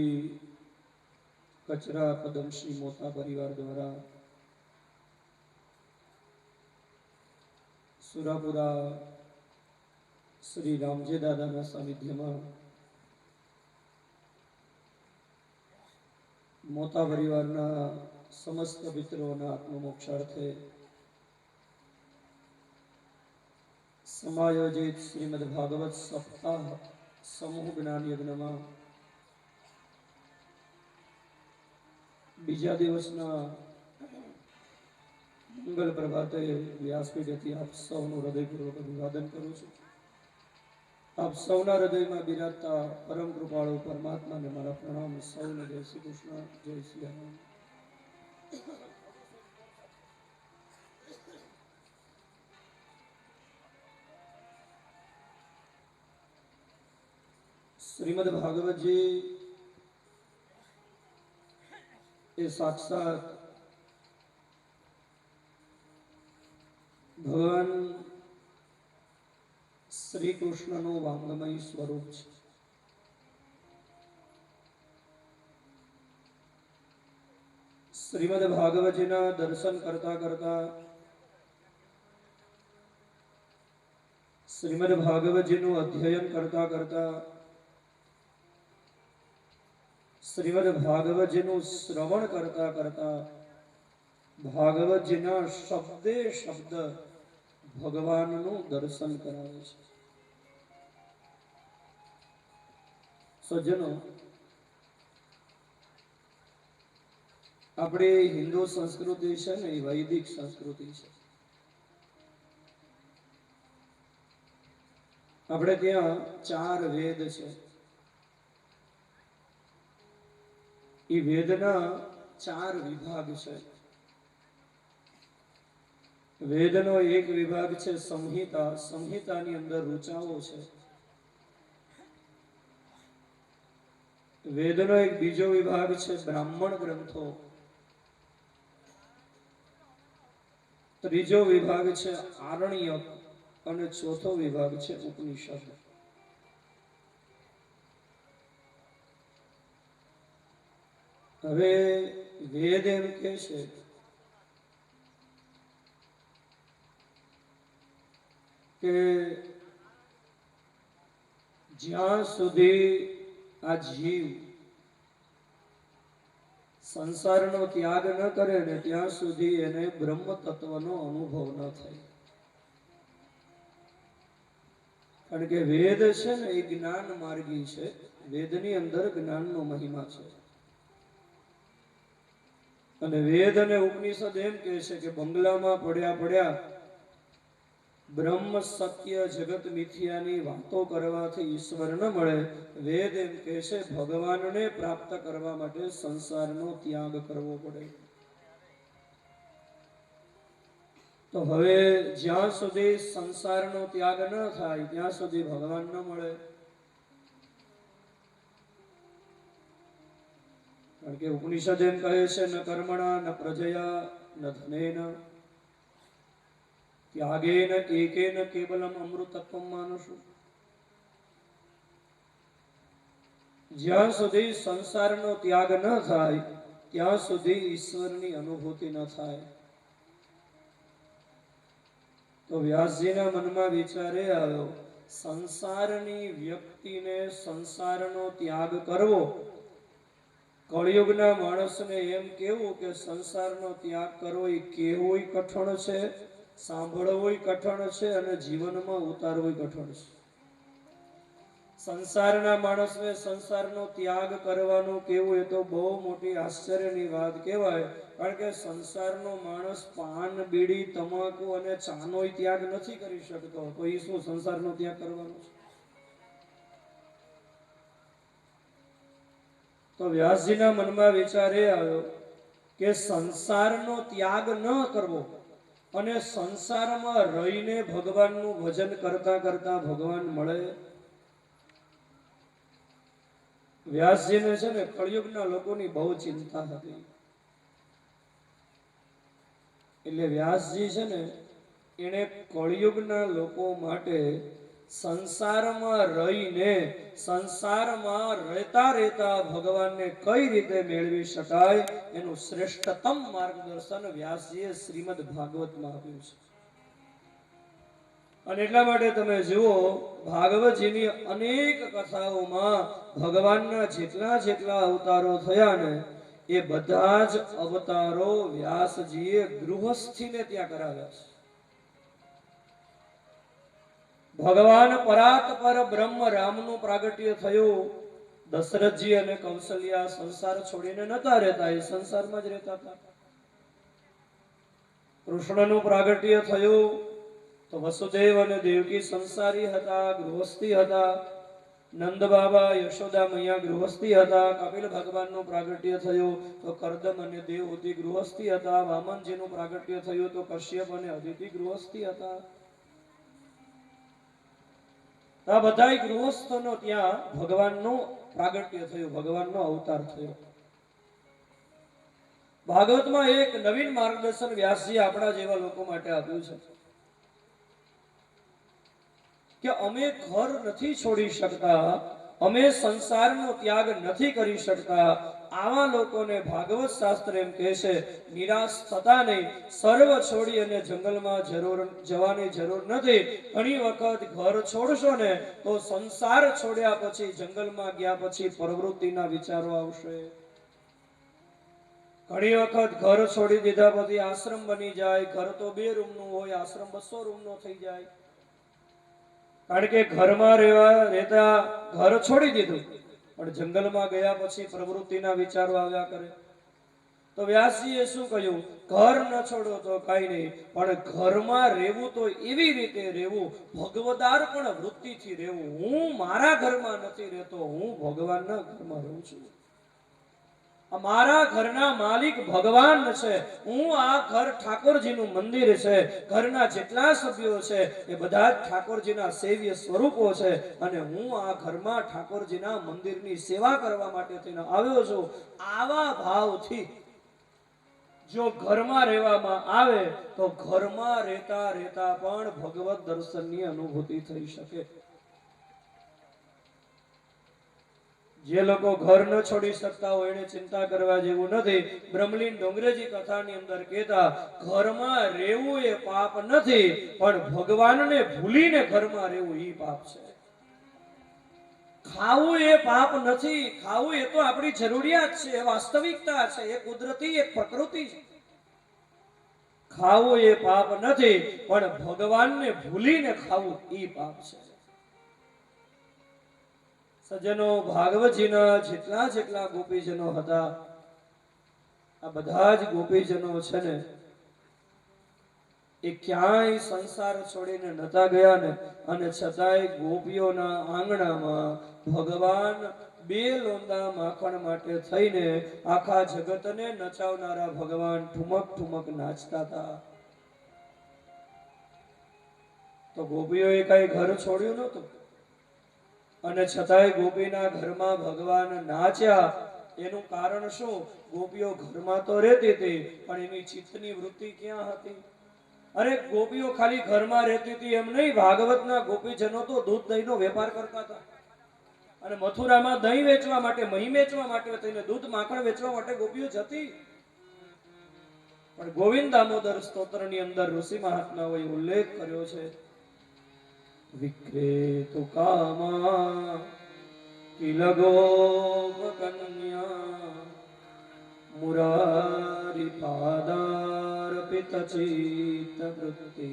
कचरा पदमश्री मोता परिवार द्वारा सुरापुरा श्री रामजे दादा सानिध्य में मोता परिवार समस्त मित्रों आत्ममोक्षार्थे समायोजित श्रीमद् भागवत सप्ताह समूह ज्ञान यज्ञ में बीजा दिवसना मंगल प्रभाते व्यासपीठेथी आप सौનું હૃદયપૂર્વક અભિવાદન કરું છું। આપ સૌના હૃદયમાં બિરાજતા પરમ કૃપાળુ પરમાત્માને મારા પ્રણામ। સૌને જય શ્રી કૃષ્ણ, જય શ્રી રામ। શ્રીમદ ભાગવતજી એ સાક્ષાત ભગવાન શ્રી કૃષ્ણનું વાંગમય સ્વરૂપ છે. શ્રીમદ ભાગવતજીના દર્શન કરતા કરતા શ્રીમદ ભાગવતજીનું અધ્યયન કરતા કરતા શ્રીમદ ભાગવતજીનું શ્રવણ કરતા કરતા ભાગવતજીના શબ્દે શબ્દ ભગવાનનું દર્શન કરાવે છે. સજ્જનો, આપણી હિન્દુ સંસ્કૃતિ છે ને એ વૈદિક સંસ્કૃતિ છે. આપણે ત્યાં 4 વેદ છે. એ વેદના 4 વિભાગ છે. વેદનો એક વિભાગ છે સંહિતા. સંહિતાની અંદર ઋચાઓ છે. વેદનો એક બીજો વિભાગ છે બ્રાહ્મણ ગ્રંથો. ત્રીજો વિભાગ છે આરણ્યક અને ચોથો વિભાગ છે ઉપનિષદ. હવે વેદ એમ કે છે કે જ્યાં સુધી આ જીવ સંસારનો ત્યાગ ન કરે ને ત્યાં સુધી એને બ્રહ્મ તત્વનો અનુભવ ન થાય. કારણ કે વેદ છે ને એ જ્ઞાન માર્ગી છે. વેદની અંદર જ્ઞાનનો મહિમા છે. અને વેદ અને ઉપનિષદ એમ કહે છે કે બંગલામાં પડ્યા પડ્યા બ્રહ્મ સત્ય જગત મિથ્યાની વાતો કરવાથી ઈશ્વર ન મળે. વેદ એમ કહે છે ભગવાનને પ્રાપ્ત કરવા માટે સંસારનો ત્યાગ કરવો પડે. તો હવે જ્યાં સુધી સંસારનો ત્યાગ ન થાય ત્યાં સુધી ભગવાન ન મળે. કારણ કે ઉપનિષદ એમ કહે છે ન કર્મણા ન પ્રજયા ન ધનેન ત્યાગેન એકેન કેવલમ અમૃતત્વમ માનસું. જ્યાં સુધી સંસારનો ત્યાગ ન થાય ત્યાં સુધી ઈશ્વરની અનુભૂતિ ન થાય. તો વ્યાસજીના મનમાં વિચારે આવ્યો, સંસારની વ્યક્તિને સંસારનો ત્યાગ કરવો, કળિયુગના માણસને એમ કેવું કે સંસારનો ત્યાગ કરવો એ કહેવું કઠણ છે, સાંભળવું કઠણ છે અને જીવનમાં ઉતારવું કઠણ છે. સંસારના માણસને સંસારનો ત્યાગ કરવાનું કેવું એ તો બહુ મોટી આશ્ચર્યની વાત કહેવાય. કારણ કે સંસારનો માણસ પાન, બીડી, તમાકુ અને ચાનો ત્યાગ નથી કરી શકતો, તો એ શું સંસારનો ત્યાગ કરવાનો છે? તો વ્યાસજીના મનમાં વિચાર એ આવ્યો કે સંસારનો ત્યાગ ન કરવો અને સંસારમાં રહીને ભગવાનનું ભજન કરતા કરતા ભગવાન મળે. વ્યાસજીને છે ને કળિયુગના લોકોની બહુ ચિંતા હતી. એટલે વ્યાસજી છે ને એને કળિયુગના લોકો માટે સંસારમાં રહીને સંસારમાં રહેતા રહેતા ભગવાનને કઈ રીતે મેળવી શકાય એનું શ્રેષ્ઠતમ માર્ગદર્શન વ્યાસજીએ શ્રીમદ ભાગવતમાં આપ્યું છે. અને એટલા માટે તમે જુઓ ભાગવતજીની અનેક કથાઓમાં ભગવાનના જેટલા જેટલા અવતારો થયા ને એ બધા જ અવતારો વ્યાસજીએ ગૃહસ્થીને ત્યાં કરાવ્યા છે. ભગવાન પરાત પર બ્રહ્મ રામનું પ્રાગટ્ય થયું. દશરથજી અને કૌશલ્યા સંસાર છોડીને નતા રહેતા, એ સંસારમાં જ રહેતા હતા. કૃષ્ણનું પ્રાગટ્ય થયું તો વસુદેવ અને દેવકી સંસારી હતા, ગૃહસ્થી હતા. નંદ બાબા યશોદા મૈયા ગૃહસ્થી હતા. કપિલ ભગવાનનું પ્રાગટ્ય થયું તો કરદમ અને દેવહૂતિ ગૃહસ્થી હતા. વામનજીનું પ્રાગટ્ય થયું તો કશ્યપ અને અદિતિ ગૃહસ્થી હતા. આ બધાય ગૃહસ્થોનો ત્યાં ભગવાનનું પ્રાગટ્ય થયું, ભગવાનનો અવતાર થયો. ભાગવતમાં એક નવીન માર્ગદર્શન વ્યાસજી આપણા જેવા લોકો માટે આપ્યું છે કે અમે ઘર નથી છોડી શકતા, અમે સંસારનો ત્યાગ નથી કરી શકતા. આવા લોકોને ભાગવત શાસ્ત્ર એમ કહે છે નિરાશ થતા નહીં, સર્વ છોડી અને જંગલમાં જવાની જરૂર નથી. ઘણી વખત ઘર છોડશો ને તો સંસાર છોડ્યા પછી, જંગલમાં ગયા પછી પ્રવૃત્તિના વિચારો આવશે. ઘણી વખત ઘર છોડી દીધા પછી આશ્રમ બની જાય. ઘર તો 2 રૂમનું હોય, આશ્રમ 200 રૂમનો થઈ જાય. કારણ કે ઘરમાં રહેતા ઘર છોડી દીધું, પણ જંગલમાં ગયા પછી પ્રવૃત્તિના વિચારો આવ્યા કરે. તો વ્યાસજીએ શું કહ્યું? ઘર ન છોડો તો કઈ નહીં, પણ ઘરમાં રહેવું તો એવી રીતે રહેવું, ભગવદાર્પણ વૃત્તિથી રહેવું. હું મારા ઘરમાં નથી રહેતો, હું ભગવાનના ઘરમાં રહું છું. મારા ઘરના માલિક ભગવાન છે. હું આ ઘર ઠાકોરજીનું મંદિર છે. ઘરના જેટલા સભ્યો છે એ બધા જ ઠાકોરજીના સેવ્ય સ્વરૂપો છે, અને હું આ ઘરમાં ઠાકોરજીના મંદિરની સેવા કરવા માટે થઈને આવ્યો છું. આવા ભાવથી જો ઘરમાં રહેવામાં આવે તો ઘરમાં રહેતા રહેતા પણ ભગવત દર્શનની અનુભૂતિ થઈ શકે. જે લોકો ઘર ન છોડી શકતા હોય એને ચિંતા કરવા જેવું નથી. બ્રહ્મલીન ડોંગરેજી કથાની અંદર કહેતા, ઘરમાં રહેવું એ પાપ નથી, પણ ભગવાનને ભૂલીને ઘરમાં રહેવું એ પાપ છે. ખાવું એ પાપ નથી, ખાવું એ તો આપણી જરૂરિયાત છે, એ વાસ્તવિકતા છે, એ કુદરતી એક પ્રકૃતિ છે. ખાવું એ પાપ નથી, પણ ભગવાનને ભૂલીને ખાવું એ પાપ છે. સજ્જનો, ભાગવતજીના જેટલા ગોપીજનો હતા, આ બધા જ ગોપીજનો છે ને એ ક્યાંય સંસાર છોડીને નતા ગયા ને, અને છતાંય ગોપીઓના આંગણામાં ભગવાન 2 લોંદા માખણ માટે થઈને આખા જગતને નચાવનારા ભગવાન ઠુમક ઠુમક નાચતા હતા. તો ગોપીઓએ કઈ ઘર છોડ્યું નહોતું, અને છતાંય ગોપીના ઘરમાં ભગવાન નાચ્યા. એનું કારણ શું? ગોપીઓ ઘરમાં તો રહેતી હતી, પણ એની ચિત્તની વૃત્તિ ક્યાં હતી? અરે ગોપીઓ ખાલી ઘરમાં રહેતી હતી એમ નહીં, ભાગવતના ગોપીજનો તો દૂધ દહીંનો વેપાર કરતા હતા, અને મથુરામાં દહીં વેચવા માટે, મહી વેચવા માટે થઈને, દૂધ માખણ વેચવા માટે ગોપીઓ જતી. પણ ગોવિંદ દામોદર સ્તોત્રની અંદર ઋષિ મહાત્માઓએ ઉલ્લેખ કર્યો છે, વિક્રેતુ કામા કિલ ગોપ કન્યા મુરારી પાદાર્પિત ચિત્ત વૃત્તિ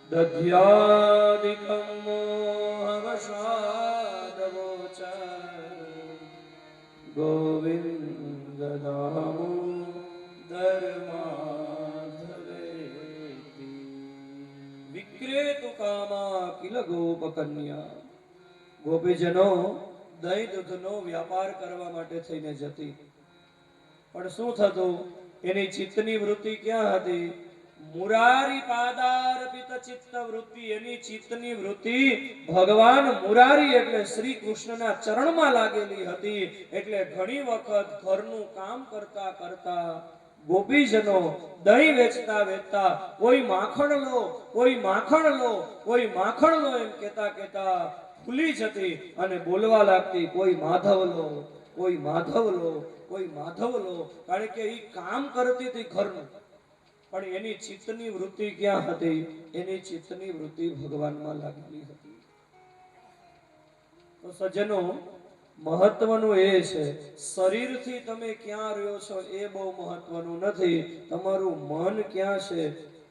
દધ્યાદિકં મોહવશાદવોચ ગોવિંદ દામોદર માધવેતિ. વિક્રેતુ કામા કિલ ગોપ કન્યા. ગોપીજનો દહીં દૂધનો વ્યાપાર કરવા માટે થઈને જતી, પણ શું થતું? એની ચિત્તની વૃત્તિ ક્યાં હતી? મુરારી પાદાર્પિત ચિત્ત વૃત્તિ. એની ચિત્તની વૃત્તિ ભગવાન મુરારી એટલે શ્રી કૃષ્ણના ચરણમાં લાગેલી હતી. એટલે ઘણી વખત ઘરનું કામ કરતા કરતા ગોપીજનો દહીં વેચતા વેચતા કોઈ માખણ લો, કોઈ માખણ લો, કોઈ માખણ લો એમ કેતા કેતા ભૂલી જતી અને બોલવા લાગતી, કોઈ માધવ લો, કોઈ માધવ લો, કોઈ માધવ લો. કારણ કે એ કામ કરતી હતી ઘરનું, પણ એની ચિત્તની વૃત્તિ ક્યાં હતી? એની ચિત્તની વૃત્તિ ભગવાનમાં લાગેલી હતી. તો સજ્જનો, મહત્વનું એ છે, શરીરથી તમે ક્યાં રહ્યો છો એ બહુ મહત્વનું નથી, તમારું મન ક્યાં છે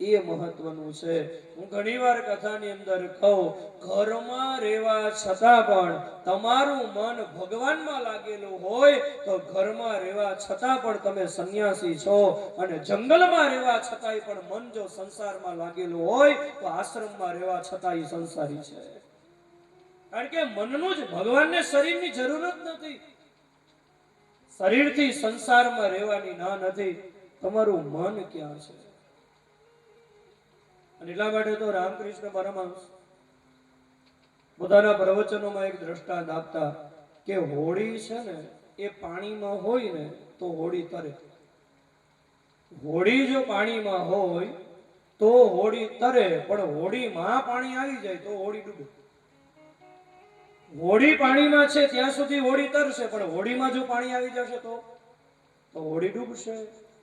એ મહત્વનું છે. હું ઘણીવાર કથાની અંદર કહું, ઘરમાં રહેવા છતાં પણ તમારું મન ભગવાનમાં લાગેલું હોય તો ઘરમાં રહેવા છતાં પણ તમે સંન્યાસી છો, અને જંગલમાં રહેવા છતાંય પણ મન જો સંસારમાં લાગેલું હોય તો આશ્રમમાં રહેવા છતાં એ સંસારી છે. કારણ કે મનનું જ ભગવાનને શરીરની જરૂર જ નથી. શરીરથી સંસારમાં રહેવાની ના નથી, તમારું મન ક્યાં છે? અને એટલા માટે તો રામકૃષ્ણ પરમહંસ પોતાના પ્રવચનોમાં એક દ્રષ્ટાંત આપતા કે હોડી છે ને એ પાણીમાં હોય ને તો હોડી તરે. હોડી જો પાણીમાં હોય તો હોડી તરે, પણ હોડીમાં પાણી આવી જાય તો હોડી ડૂબે. હોડી પાણીમાં છે ત્યાં સુધી હોડી તરશે, પણ હોડીમાં જો પાણી આવી જશે તો હોડી ડૂબશે.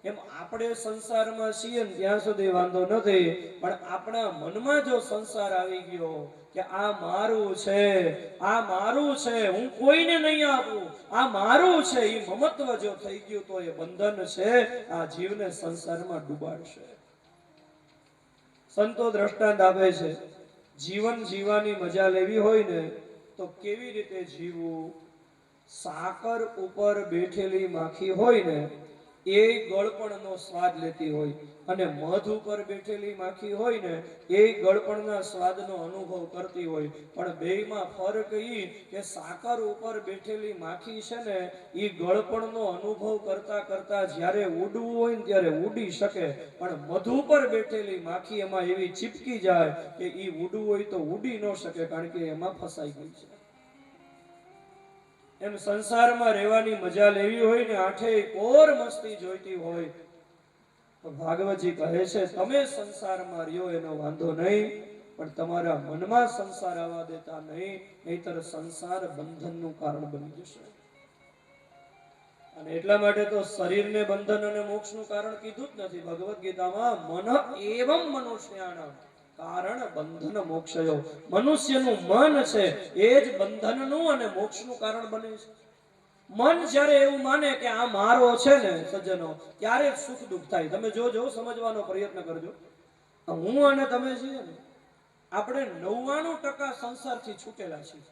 એમ આપણે સંસારમાં છીએ ને ત્યાં સુધી વાંધો નથી, પણ આપણા મનમાં જો સંસાર આવી ગયો કે આ મારું છે, આ મારું છે, હું કોઈને નહીં આપું, આ મારું છે, એ મમત્વ જો થઈ ગયું તો એ બંધન છે, આ જીવને સંસારમાં ડૂબાડશે. સંતો દ્રષ્ટાંત આપે છે, જીવન જીવવાની મજા લેવી હોય ને તો કેવી રીતે જીવવું. સાકર ઉપર બેઠેલી માખી હોય ને એ ગળપણનો સ્વાદ લેતી હોય, અને મધ ઉપર બેઠેલી માખી હોય ને એ ગળપણના સ્વાદનો અનુભવ કરતી હોય. પણ બેયમાં ફરક ઈ કે સાકર ઉપર બેઠેલી માખી છે ને એ ગળપણનો અનુભવ કરતા કરતા જ્યારે ઉડવું હોય ને ત્યારે ઉડી શકે, પણ મધ ઉપર બેઠેલી માખી એમાં એવી ચીપકી જાય કે એ ઉડવું હોય તો ઉડી ન શકે, કારણ કે એમાં ફસાઈ ગઈ છે. એમ સંસારમાં રહેવાની મજા લેવી હોય ને આઠેય કોર મસ્તી જોઈતી હોય તો ભાગવતજી કહે છે તમે સંસારમાં રહ્યો એનો વાંધો નહીં, પણ તમારા મનમાં સંસાર આવવા દેતા નહીં, નહીતર સંસાર બંધનનું કારણ બની જશે. અને એટલા માટે તો શરીરને બંધન અને મોક્ષનું કારણ કીધું જ નથી ભગવદ્ ગીતામાં. મન એવં મનુષ્યાણ કારણ બંધન મોક્ષયો. મનુષ્યનું મન છે એ જ બંધનનું અને મોક્ષનું કારણ બને છે. મન જ્યારે એવું માને કે આ મારો છે ને સજ્જનો, ત્યારે સુખ દુઃખ થાય. તમે જોજો, સમજવાનો પ્રયત્ન કરજો. હું અને તમે છીએ ને આપણે 99% સંસારથી છૂટેલા છીએ,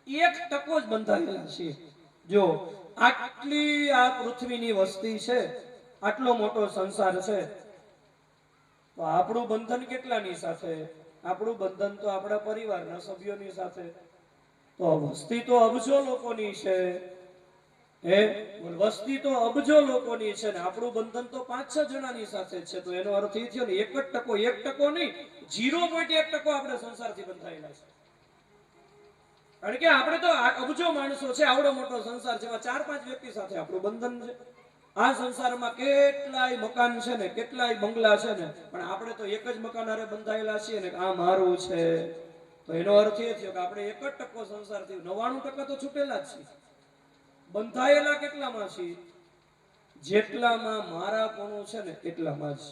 1% જ બંધાયેલા છીએ. જો આટલી આ પૃથ્વીની વસ્તી છે, આટલો મોટો સંસાર છે, તો આપણું બંધન કેટલાની સાથે? આપણું બંધન તો આપણા પરિવારના સભ્યોની સાથે. તો વસ્તી તો અબજો લોકોની છે, વસ્તી તો અબજો લોકોની છે ને આપણું બંધન તો 5-6 જણાની સાથે છે. તો એનો અર્થ એ થયો ને 1% નહીં, 0.1% આપણે સંસારથી બંધાયેલા છે. કારણ કે આપણે તો અબજો માણસો છે, આવડો મોટો સંસાર છે, 4-5 વ્યક્તિ સાથે આપણું બંધન છે. આ સંસારમાં કેટલાય મકાન છે ને, કેટલાય બંગલા છે ને, પણ આપણે તો એક જ મકાન હારે બંધાયેલા છીએ ને, આ મારું છે. તો એનો અર્થ એ થયો કે આપણે 1% સંસારથી, 99% તો છૂટેલા જ છીએ. બંધાયેલા કેટલામાં છીએ? જેટલામાં મારાપણું છે ને એટલામાં જ.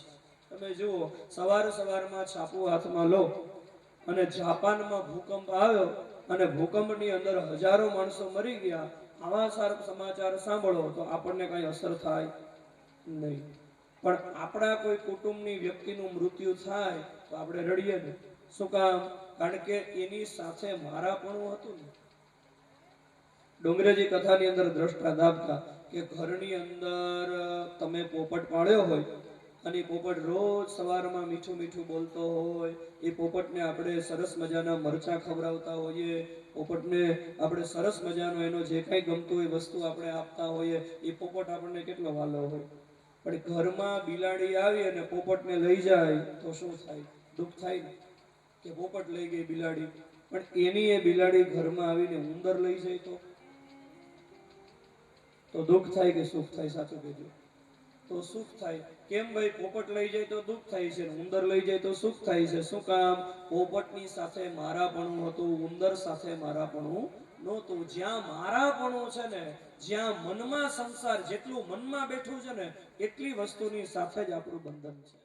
તમે જુઓ, સવારમાં છાપું હાથમાં લો અને જાપાનમાં ભૂકંપ આવ્યો અને ભૂકંપની અંદર હજારો માણસો મરી ગયા, આવા સમાચાર સાંભળો તો આપણને કઈ અસર થાય નહીં. પણ આપણા કોઈ કુટુંબની વ્યક્તિનું મૃત્યુ થાય તો આપણે રડીએ ને. શું કામ? કારણ કે એની સાથે મારાપણું હતું ને. ડોંગરેજી કથાની અંદર દ્રષ્ટાંત આપતા કે ઘરની અંદર તમે પોપટ પાળ્યો હોય અને પોપટ રોજ સવારમાં મીઠું મીઠું બોલતો હોય, એ પોપટને આપણે સરસ મજાના મરચાં ખવડાવતા હોઈએ, પોપટને આપણે સરસ મજાનો એનો જે કાંઈ ગમતું હોય વસ્તુ આપણે આપતા હોઈએ, એ પોપટ આપણને કેટલો વાલો હોય. પણ ઘરમાં બિલાડી આવી અને પોપટને લઈ જાય તો શું થાય? દુઃખ થાય ને કે પોપટ લઈ ગઈ બિલાડી. પણ એની એ બિલાડી ઘરમાં આવીને ઉંદર લઈ જાય તો દુઃખ થાય કે સુખ થાય? સાચું કહેજો. તો સુખ થાય. કેમ ભાઈ? પોપટ લઈ જાય તો દુઃખ થાય છે, ઉંદર લઈ જાય તો સુખ થાય છે. શું કામ? પોપટની સાથે મારાપણું હતું, ઉંદર સાથે મારાપણું નહોતું. જ્યાં મારાપણું છે ને, જ્યાં મનમાં સંસાર જેટલું મનમાં બેઠું છે ને, એટલી વસ્તુની સાથે જ આપણું બંધન છે.